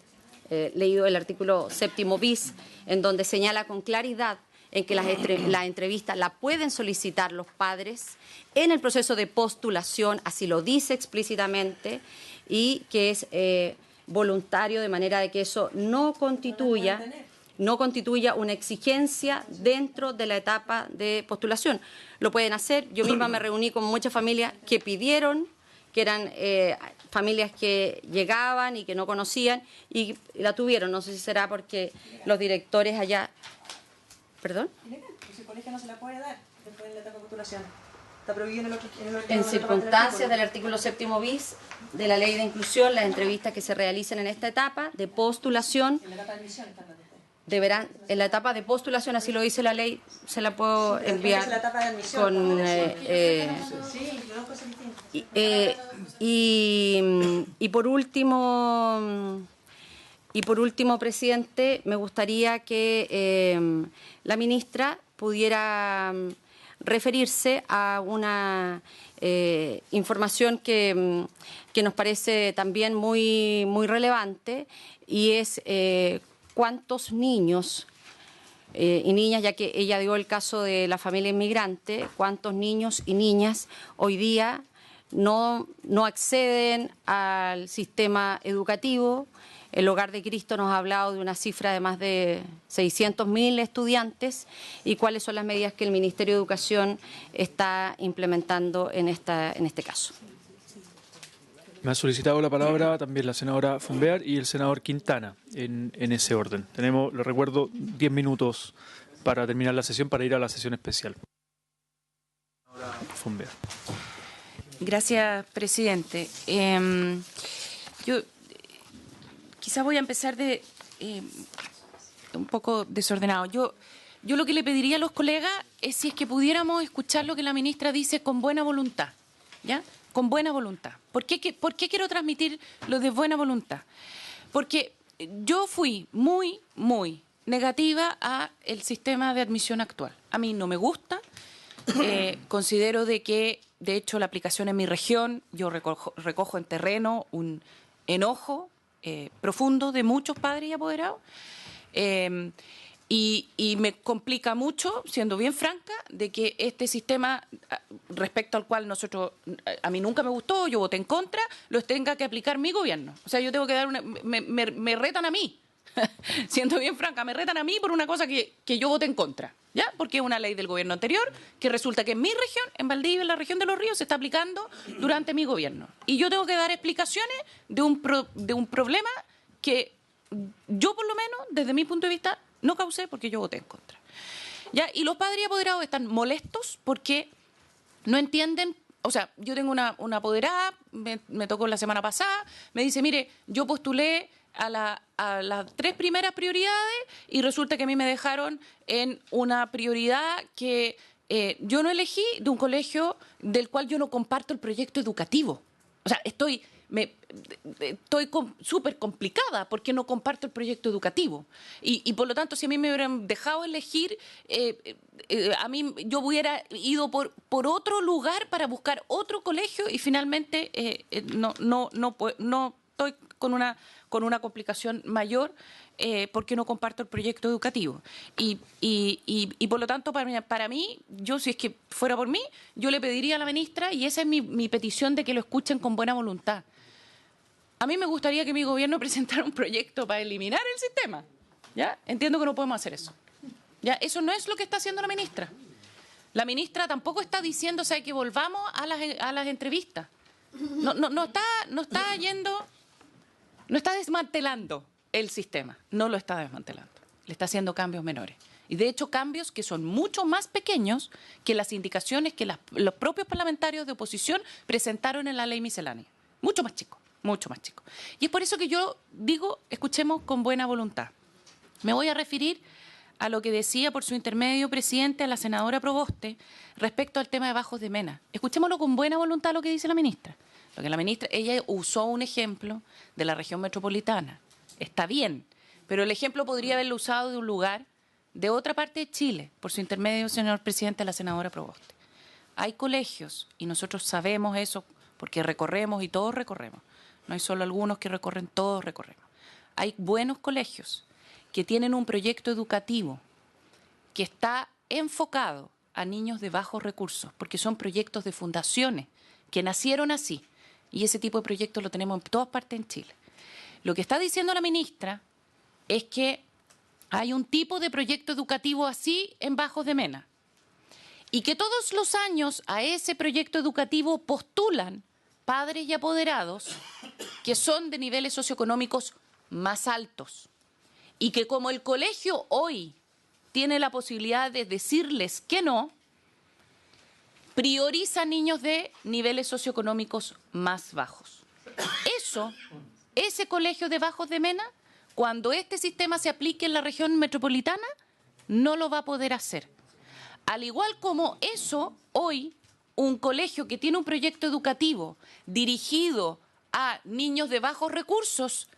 leído el artículo 7º bis, en donde señala con claridad en que la entrevista la pueden solicitar los padres en el proceso de postulación, así lo dice explícitamente, y que es voluntario, de manera de que eso no constituya una exigencia dentro de la etapa de postulación. Lo pueden hacer. Yo misma me reuní con muchas familias que pidieron, que eran familias que llegaban y que no conocían y la tuvieron. No sé si será porque los directores allá... ¿Perdón? El colegio no se la puede dar después de la etapa de postulación. Está prohibido en circunstancias del artículo 7º bis de la Ley de Inclusión, las entrevistas que se realicen en esta etapa de postulación deberán, en la etapa de postulación, así lo dice la ley, se la puedo enviar con... Y por último, presidente, me gustaría que la ministra pudiera referirse a una información que nos parece también muy relevante, y es cuántos niños y niñas, ya que ella dio el caso de la familia inmigrante, cuántos niños y niñas hoy día no acceden al sistema educativo. El Hogar de Cristo nos ha hablado de una cifra de más de 600.000 estudiantes, y cuáles son las medidas que el Ministerio de Educación está implementando en este caso. Me ha solicitado la palabra también la senadora Fumbear y el senador Quintana en ese orden. Tenemos, les recuerdo, 10 minutos para terminar la sesión, para ir a la sesión especial. Fumbear. Gracias, presidente. Yo quizás voy a empezar un poco desordenado. Yo lo que le pediría a los colegas es si es que pudiéramos escuchar lo que la ministra dice con buena voluntad, ¿ya? Con buena voluntad. ¿Por qué quiero transmitir lo de buena voluntad? Porque yo fui muy negativa a el sistema de admisión actual. A mí no me gusta. Considero de que, de hecho, la aplicación en mi región, yo recojo en terreno un enojo profundo de muchos padres y apoderados. Y me complica mucho, siendo bien franca, de que este sistema, respecto al cual a mí nunca me gustó, yo voté en contra, los tenga que aplicar mi gobierno. O sea, yo tengo que dar me retan a mí, siendo bien franca, me retan a mí por una cosa que yo voté en contra, ¿ya? Porque es una ley del gobierno anterior, que resulta que en mi región, en Valdivia, en la región de Los Ríos, se está aplicando durante mi gobierno. Y yo tengo que dar explicaciones de un problema que yo, por lo menos, desde mi punto de vista, no causé porque yo voté en contra. ¿Ya? Y los padres y apoderados están molestos porque no entienden. O sea, yo tengo una apoderada, me tocó la semana pasada, me dice, mire, yo postulé a las 3 primeras prioridades y resulta que a mí me dejaron en una prioridad que yo no elegí, de un colegio del cual yo no comparto el proyecto educativo. O sea, estoy estoy súper complicada porque no comparto el proyecto educativo. Y por lo tanto, si a mí me hubieran dejado elegir, a mí yo hubiera ido por otro lugar para buscar otro colegio y finalmente no estoy con una complicación mayor porque no comparto el proyecto educativo. Y por lo tanto, para mí, yo si es que fuera por mí, yo le pediría a la ministra, y esa es mi petición, de que lo escuchen con buena voluntad. A mí me gustaría que mi gobierno presentara un proyecto para eliminar el sistema. ¿Ya? Entiendo que no podemos hacer eso. ¿Ya? Eso no es lo que está haciendo la ministra. La ministra tampoco está diciendo, o sea, que volvamos a las entrevistas. No está desmantelando el sistema. No lo está desmantelando. Le está haciendo cambios menores. Y de hecho cambios que son mucho más pequeños que las indicaciones que los propios parlamentarios de oposición presentaron en la ley miscelánea. Mucho más chicos. Mucho más chico. Y es por eso que yo digo, escuchemos con buena voluntad. Me voy a referir a lo que decía por su intermedio, presidente, a la senadora Proboste respecto al tema de Bajos de Mena. Escuchémoslo con buena voluntad lo que dice la ministra. Lo que la ministra, ella usó un ejemplo de la región metropolitana. Está bien, pero el ejemplo podría haberlo usado de un lugar de otra parte de Chile, por su intermedio, señor presidente, a la senadora Proboste. Hay colegios, y nosotros sabemos eso porque recorremos y todos recorremos. No hay solo algunos que recorren, todos recorremos. Hay buenos colegios que tienen un proyecto educativo que está enfocado a niños de bajos recursos, porque son proyectos de fundaciones que nacieron así. Y ese tipo de proyectos lo tenemos en todas partes en Chile. Lo que está diciendo la ministra es que hay un tipo de proyecto educativo así en Bajos de Mena. Y que todos los años a ese proyecto educativo postulan padres y apoderados que son de niveles socioeconómicos más altos y que como el colegio hoy tiene la posibilidad de decirles que no, prioriza niños de niveles socioeconómicos más bajos. Ese colegio de Bajos de Mena, cuando este sistema se aplique en la región metropolitana, no lo va a poder hacer. Al igual como eso, hoy un colegio que tiene un proyecto educativo dirigido a niños de bajos recursos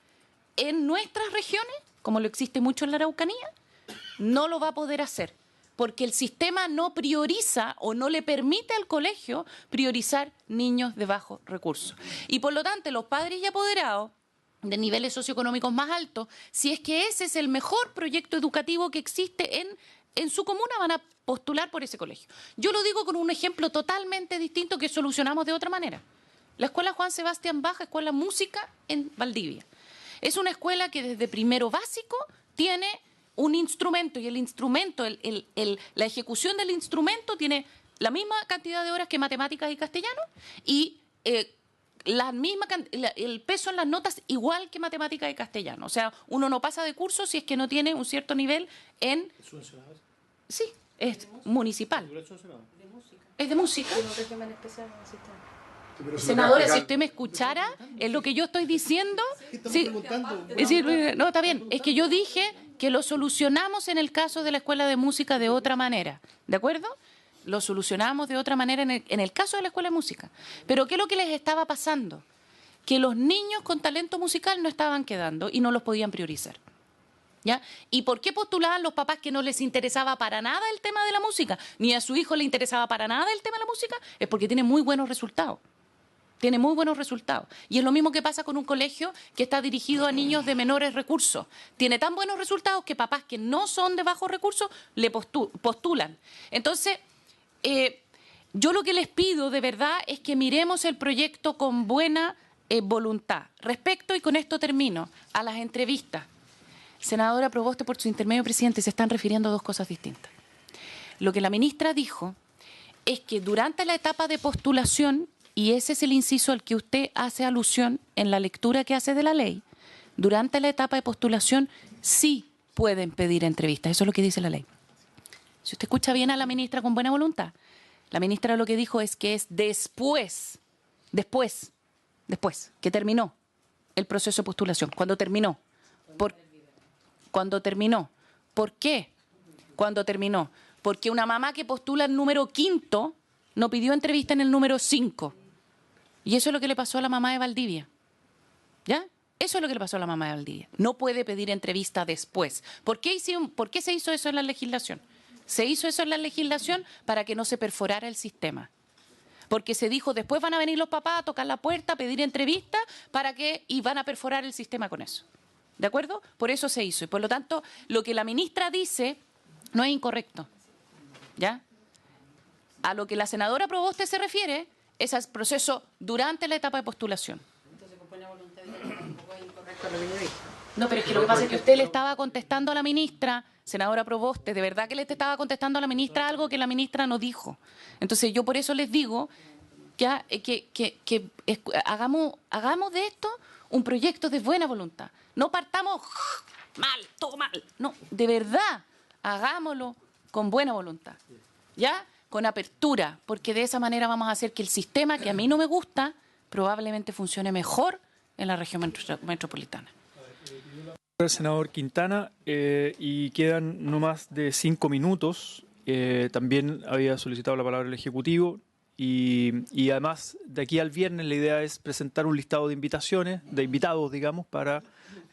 en nuestras regiones, como lo existe mucho en la Araucanía, no lo va a poder hacer, porque el sistema no prioriza o no le permite al colegio priorizar niños de bajos recursos. Y por lo tanto, los padres y apoderados de niveles socioeconómicos más altos, si es que ese es el mejor proyecto educativo que existe en su comuna, van a postular por ese colegio. Yo lo digo con un ejemplo totalmente distinto que solucionamos de otra manera. La Escuela Juan Sebastián Bach, Escuela Música en Valdivia. Es una escuela que desde primero básico tiene un instrumento y el instrumento, la ejecución del instrumento tiene la misma cantidad de horas que matemáticas y castellano y el peso en las notas igual que matemáticas y castellano. O sea, uno no pasa de curso si es que no tiene un cierto nivel en... Sí, es municipal. Es de música. Senadora, si usted me escuchara, es lo que yo estoy diciendo. Sí, no, está bien. Es que yo dije que lo solucionamos en el caso de la Escuela de Música de otra manera. ¿De acuerdo? Lo solucionamos de otra manera en el caso de la Escuela de Música. Pero ¿qué es lo que les estaba pasando? Que los niños con talento musical no estaban quedando y no los podían priorizar. ¿Ya? ¿Y por qué postulaban los papás que no les interesaba para nada el tema de la música? Ni a su hijo le interesaba para nada el tema de la música. Es porque tiene muy buenos resultados. Tiene muy buenos resultados. Y es lo mismo que pasa con un colegio que está dirigido a niños de menores recursos. Tiene tan buenos resultados que papás que no son de bajos recursos le postulan. Entonces, yo lo que les pido de verdad es que miremos el proyecto con buena voluntad. Respecto, y con esto termino, a las entrevistas. Senadora Proboste, por su intermedio, presidente, se están refiriendo a dos cosas distintas. Lo que la ministra dijo es que durante la etapa de postulación, y ese es el inciso al que usted hace alusión en la lectura que hace de la ley, durante la etapa de postulación sí pueden pedir entrevistas. Eso es lo que dice la ley. Si usted escucha bien a la ministra con buena voluntad, la ministra lo que dijo es que es después que terminó el proceso de postulación, cuando terminó. Cuando terminó. ¿Por qué? Cuando terminó. Porque una mamá que postula el número 5 no pidió entrevista en el número 5. Y eso es lo que le pasó a la mamá de Valdivia. ¿Ya? Eso es lo que le pasó a la mamá de Valdivia. No puede pedir entrevista después. ¿Por qué se hizo eso en la legislación? Se hizo eso en la legislación para que no se perforara el sistema. Porque se dijo, después van a venir los papás a tocar la puerta, a pedir entrevista, y van a perforar el sistema con eso. ¿De acuerdo? Por eso se hizo. Y por lo tanto, lo que la ministra dice no es incorrecto. ¿Ya? A lo que la senadora Proboste se refiere es al proceso durante la etapa de postulación. No, pero es que lo que pasa es que usted le estaba contestando a la ministra, senadora Proboste, de verdad que le estaba contestando a la ministra algo que la ministra no dijo. Entonces yo por eso les digo que hagamos de esto un proyecto de buena voluntad. No partamos mal, todo mal. No, de verdad, hagámoslo con buena voluntad. ¿Ya? Con apertura, porque de esa manera vamos a hacer que el sistema, que a mí no me gusta, probablemente funcione mejor en la región metropolitana. El senador Quintana, y quedan no más de 5 minutos. También había solicitado la palabra el Ejecutivo y además de aquí al viernes la idea es presentar un listado de invitaciones, de invitados, digamos, para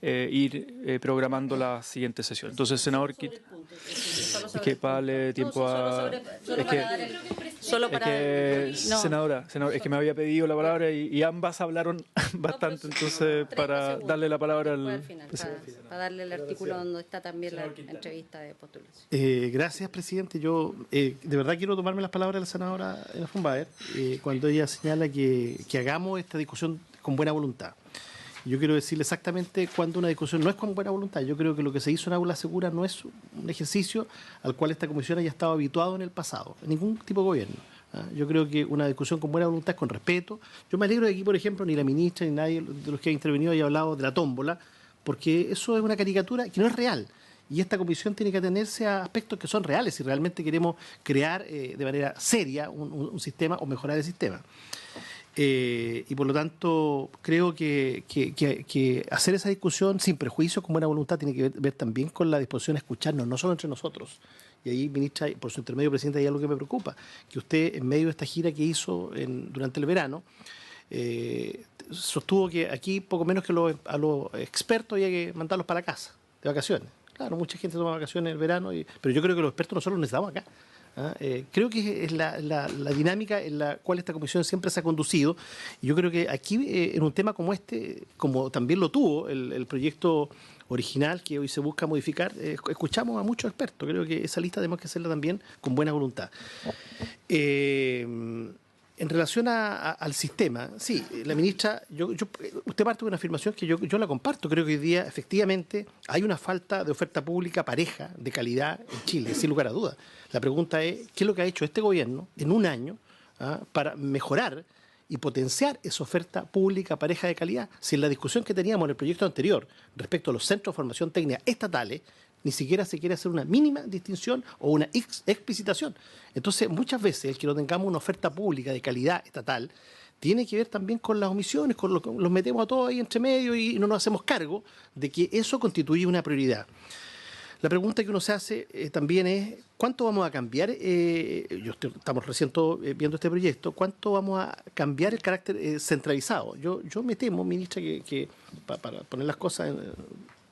ir programando la siguiente sesión. Entonces, senador Quintana, es que para darle tiempo a... Senadora, es que me había pedido la palabra y ambas hablaron bastante, entonces para darle la palabra al presidente. Para darle el artículo donde está también la entrevista de postulación. Gracias, presidente. Yo de verdad quiero tomarme las palabras de la senadora Fumbaer cuando ella señala que hagamos esta discusión con buena voluntad. Yo quiero decirle exactamente cuando una discusión no es con buena voluntad. Yo creo que lo que se hizo en Aula Segura no es un ejercicio al cual esta comisión haya estado habituado en el pasado, en ningún tipo de gobierno. Yo creo que una discusión con buena voluntad es con respeto. Yo me alegro de que aquí, por ejemplo, ni la ministra ni nadie de los que ha intervenido haya hablado de la tómbola, porque eso es una caricatura que no es real. Y esta comisión tiene que atenerse a aspectos que son reales si realmente queremos crear de manera seria un sistema o mejorar el sistema. Y por lo tanto creo que hacer esa discusión sin prejuicio, con buena voluntad, tiene que ver también con la disposición a escucharnos, no solo entre nosotros. Y ahí, ministra, por su intermedio, presidente, hay algo que me preocupa, que usted, en medio de esta gira que hizo durante el verano, sostuvo que aquí poco menos que a los expertos había que mandarlos para casa, de vacaciones. Claro, mucha gente toma vacaciones en el verano, pero yo creo que los expertos nosotros los necesitamos acá. Creo que es la dinámica en la cual esta comisión siempre se ha conducido. Y yo creo que aquí, en un tema como este, como también lo tuvo el proyecto original que hoy se busca modificar, escuchamos a muchos expertos. Creo que esa lista tenemos que hacerla también con buena voluntad. En relación al sistema, sí, la ministra, usted parte de una afirmación que yo la comparto. Creo que hoy día, efectivamente, hay una falta de oferta pública pareja, de calidad en Chile, sin lugar a dudas. La pregunta es, ¿qué es lo que ha hecho este gobierno en un año para mejorar y potenciar esa oferta pública pareja de calidad? Si en la discusión que teníamos en el proyecto anterior respecto a los centros de formación técnica estatales, ni siquiera se quiere hacer una mínima distinción o una explicitación. Entonces, muchas veces el que no tengamos una oferta pública de calidad estatal tiene que ver también con las omisiones, los metemos a todos ahí entre medio y no nos hacemos cargo de que eso constituye una prioridad. La pregunta que uno se hace también es, ¿cuánto vamos a cambiar? Estamos recién todos viendo este proyecto. ¿Cuánto vamos a cambiar el carácter centralizado? Yo me temo, ministra, que para poner las cosas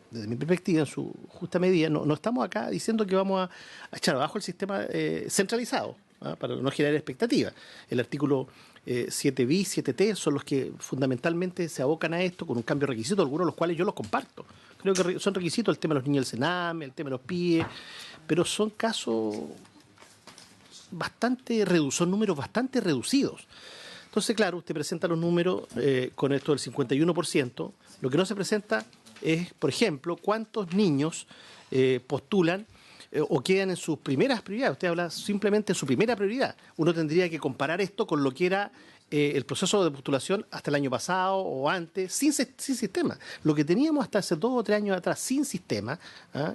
desde mi perspectiva, en su justa medida, no estamos acá diciendo que vamos a echar abajo el sistema centralizado, para no generar expectativas. El artículo 7 bis, 7T son los que fundamentalmente se abocan a esto con un cambio de requisitos, algunos de los cuales yo los comparto. Creo que son requisitos el tema de los niños del Sename, el tema de los PIE, pero son casos son números bastante reducidos. Entonces, claro, usted presenta los números con esto del 51%. Lo que no se presenta es, por ejemplo, cuántos niños postulan o quedan en sus primeras prioridades. Usted habla simplemente de su primera prioridad. Uno tendría que comparar esto con lo que era el proceso de postulación hasta el año pasado o antes, sin sistema. Lo que teníamos hasta hace 2 o 3 años atrás sin sistema,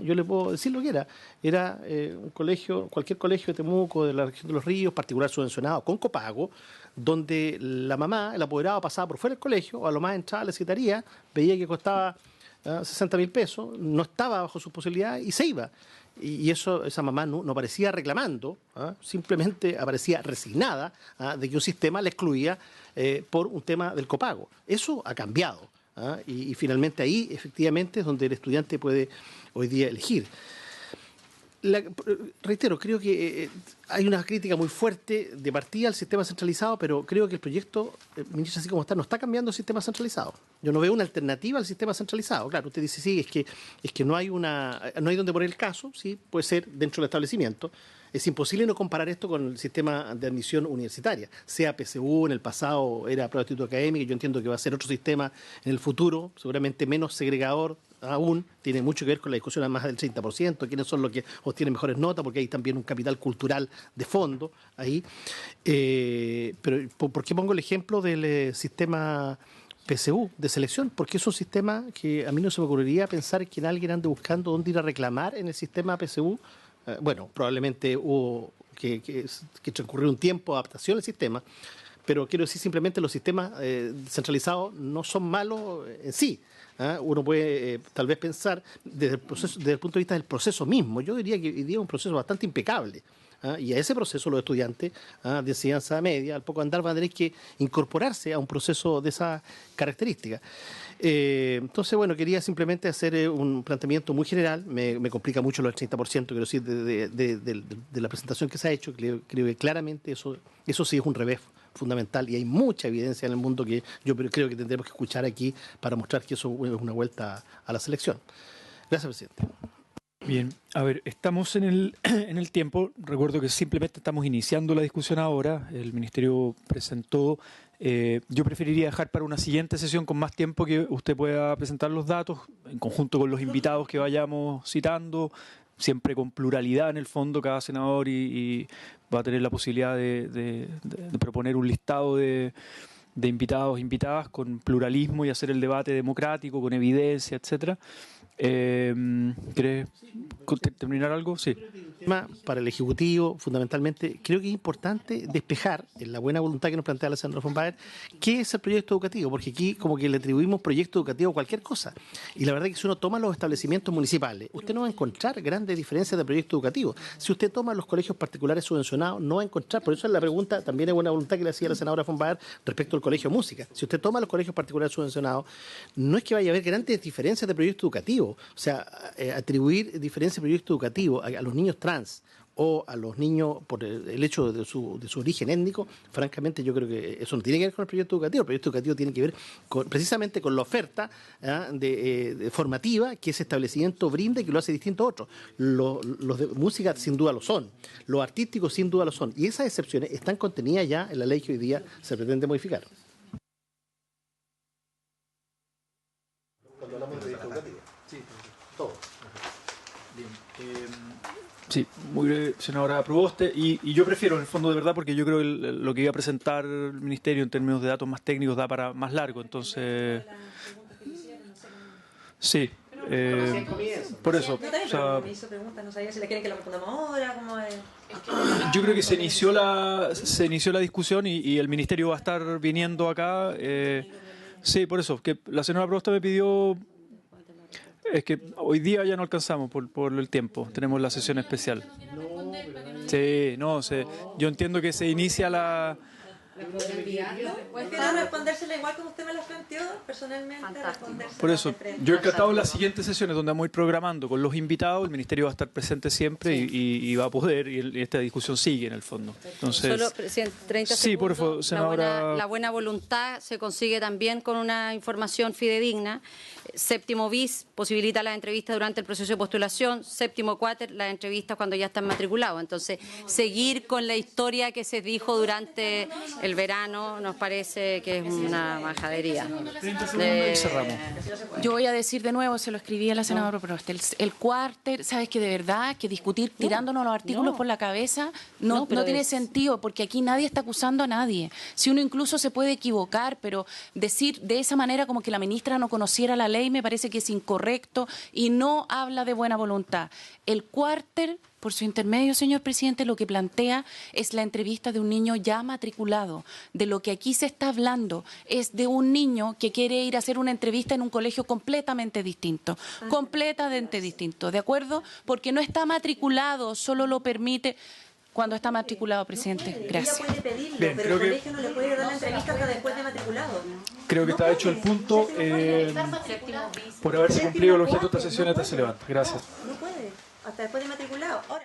yo le puedo decir lo que era un colegio, cualquier colegio de Temuco, de la región de Los Ríos, particular subvencionado con copago, donde la mamá, el apoderado, pasaba por fuera del colegio, o a lo más entraba a la secretaría, veía que costaba 60.000 pesos, no estaba bajo sus posibilidades y se iba. Y esa mamá no aparecía reclamando, simplemente aparecía resignada de que un sistema la excluía por un tema del copago. Eso ha cambiado. Y finalmente ahí efectivamente es donde el estudiante puede hoy día elegir. Reitero, creo que hay una crítica muy fuerte de partida al sistema centralizado, pero creo que el proyecto, ministro, así como está, no está cambiando el sistema centralizado. Yo no veo una alternativa al sistema centralizado. Claro, usted dice, sí, es que no hay donde poner el caso, sí, puede ser dentro del establecimiento. Es imposible no comparar esto con el sistema de admisión universitaria, sea PSU, en el pasado era prueba de actitud académica, yo entiendo que va a ser otro sistema en el futuro, seguramente menos segregador aún, tiene mucho que ver con la discusión a más del 30%, quiénes son los que obtienen mejores notas, porque hay también un capital cultural de fondo ahí. Pero ¿por qué pongo el ejemplo del sistema PSU de selección? Porque es un sistema que a mí no se me ocurriría pensar que alguien ande buscando dónde ir a reclamar en el sistema PSU. Bueno, probablemente hubo que transcurrió un tiempo de adaptación al sistema, pero quiero decir simplemente los sistemas centralizados no son malos en sí. Uno puede tal vez pensar desde el punto de vista del proceso mismo. Yo diría que hoy día es un proceso bastante impecable. Y a ese proceso los estudiantes de enseñanza media, al poco andar, van a tener que incorporarse a un proceso de esa característica. Entonces, bueno, quería simplemente hacer un planteamiento muy general. Me complica mucho lo del 30%, quiero decir, de la presentación que se ha hecho. Creo que claramente eso sí es un revés fundamental y hay mucha evidencia en el mundo que yo creo que tendremos que escuchar aquí para mostrar que eso es una vuelta a la selección. Gracias, presidente. Bien, a ver, estamos en el tiempo. Recuerdo que simplemente estamos iniciando la discusión ahora. El Ministerio presentó. Yo preferiría dejar para una siguiente sesión con más tiempo que usted pueda presentar los datos en conjunto con los invitados que vayamos citando, siempre con pluralidad en el fondo, cada senador y va a tener la posibilidad de proponer un listado de invitados, invitadas, con pluralismo y hacer el debate democrático, con evidencia, etcétera. ¿Querés terminar algo? Sí. Para el Ejecutivo, fundamentalmente, creo que es importante despejar, en la buena voluntad que nos plantea la senadora von Baer, qué es el proyecto educativo, porque aquí como que le atribuimos proyecto educativo a cualquier cosa. Y la verdad es que si uno toma los establecimientos municipales, usted no va a encontrar grandes diferencias de proyecto educativo. Si usted toma los colegios particulares subvencionados, no va a encontrar. Por eso es la pregunta, también es buena voluntad que le hacía la senadora von Baer respecto al colegio de música. Si usted toma los colegios particulares subvencionados, no es que vaya a haber grandes diferencias de proyecto educativo. O sea, atribuir diferencias de proyecto educativo a los niños trans o a los niños por el hecho de su origen étnico, francamente yo creo que eso no tiene que ver con el proyecto educativo. El proyecto educativo tiene que ver precisamente con la oferta formativa que ese establecimiento brinda y que lo hace distinto a otros. Los de música sin duda lo son, los artísticos sin duda lo son, y esas excepciones están contenidas ya en la ley que hoy día se pretende modificar. Cuando hablamos de proyecto educativo. Sí, todo. Bien. Sí, muy breve, senadora Proboste, y yo prefiero en el fondo de verdad porque yo creo que lo que iba a presentar el Ministerio en términos de datos más técnicos da para más largo, entonces sí, por eso. O sea, me hizo preguntas, no sabía si le quieren que la respondamos ahora, ¿cómo es? Yo creo que se inició la discusión y el Ministerio va a estar viniendo acá. Sí, por eso, que la senadora Proboste me pidió. Es que hoy día ya no alcanzamos por el tiempo, tenemos la sesión especial. Sí, no sé. Yo entiendo que se inicia la... Pues quiero respondérsela igual como usted me la planteó, personalmente. Por eso, yo he encantado en las siguientes sesiones donde vamos a ir programando con los invitados, el Ministerio va a estar presente siempre y va a poder, y esta discusión sigue en el fondo. Entonces, solo, presidente, 30 sí, por favor, senadora. La buena voluntad se consigue también con una información fidedigna. Séptimo bis posibilita las entrevistas durante el proceso de postulación. Séptimo cuáter, las entrevistas cuando ya están matriculados. Entonces, seguir con la historia que se dijo durante el verano nos parece que es una majadería. Yo voy a decir de nuevo, se lo escribí a la senadora Proboste, el cuárter, ¿sabes que de verdad que discutir tirándonos los artículos por la cabeza no tiene sentido, porque aquí nadie está acusando a nadie. Si uno incluso se puede equivocar, pero decir de esa manera como que la ministra no conociera la ley me parece que es incorrecto y no habla de buena voluntad. El cuárter, por su intermedio, señor presidente, lo que plantea es la entrevista de un niño ya matriculado. De lo que aquí se está hablando es de un niño que quiere ir a hacer una entrevista en un colegio completamente distinto. Completamente distinto, ¿de acuerdo? Porque no está matriculado, solo lo permite... Cuando está matriculado, presidente. Gracias. Ella puede pedirlo, Bien, pero creo el que- colegio no le puede dar la entrevista hasta después de matriculado. Creo que está hecho el punto. Por haberse cumplido el objeto de esta sesión, esta se levanta. Gracias. No puede, hasta después de matriculado. Ahora.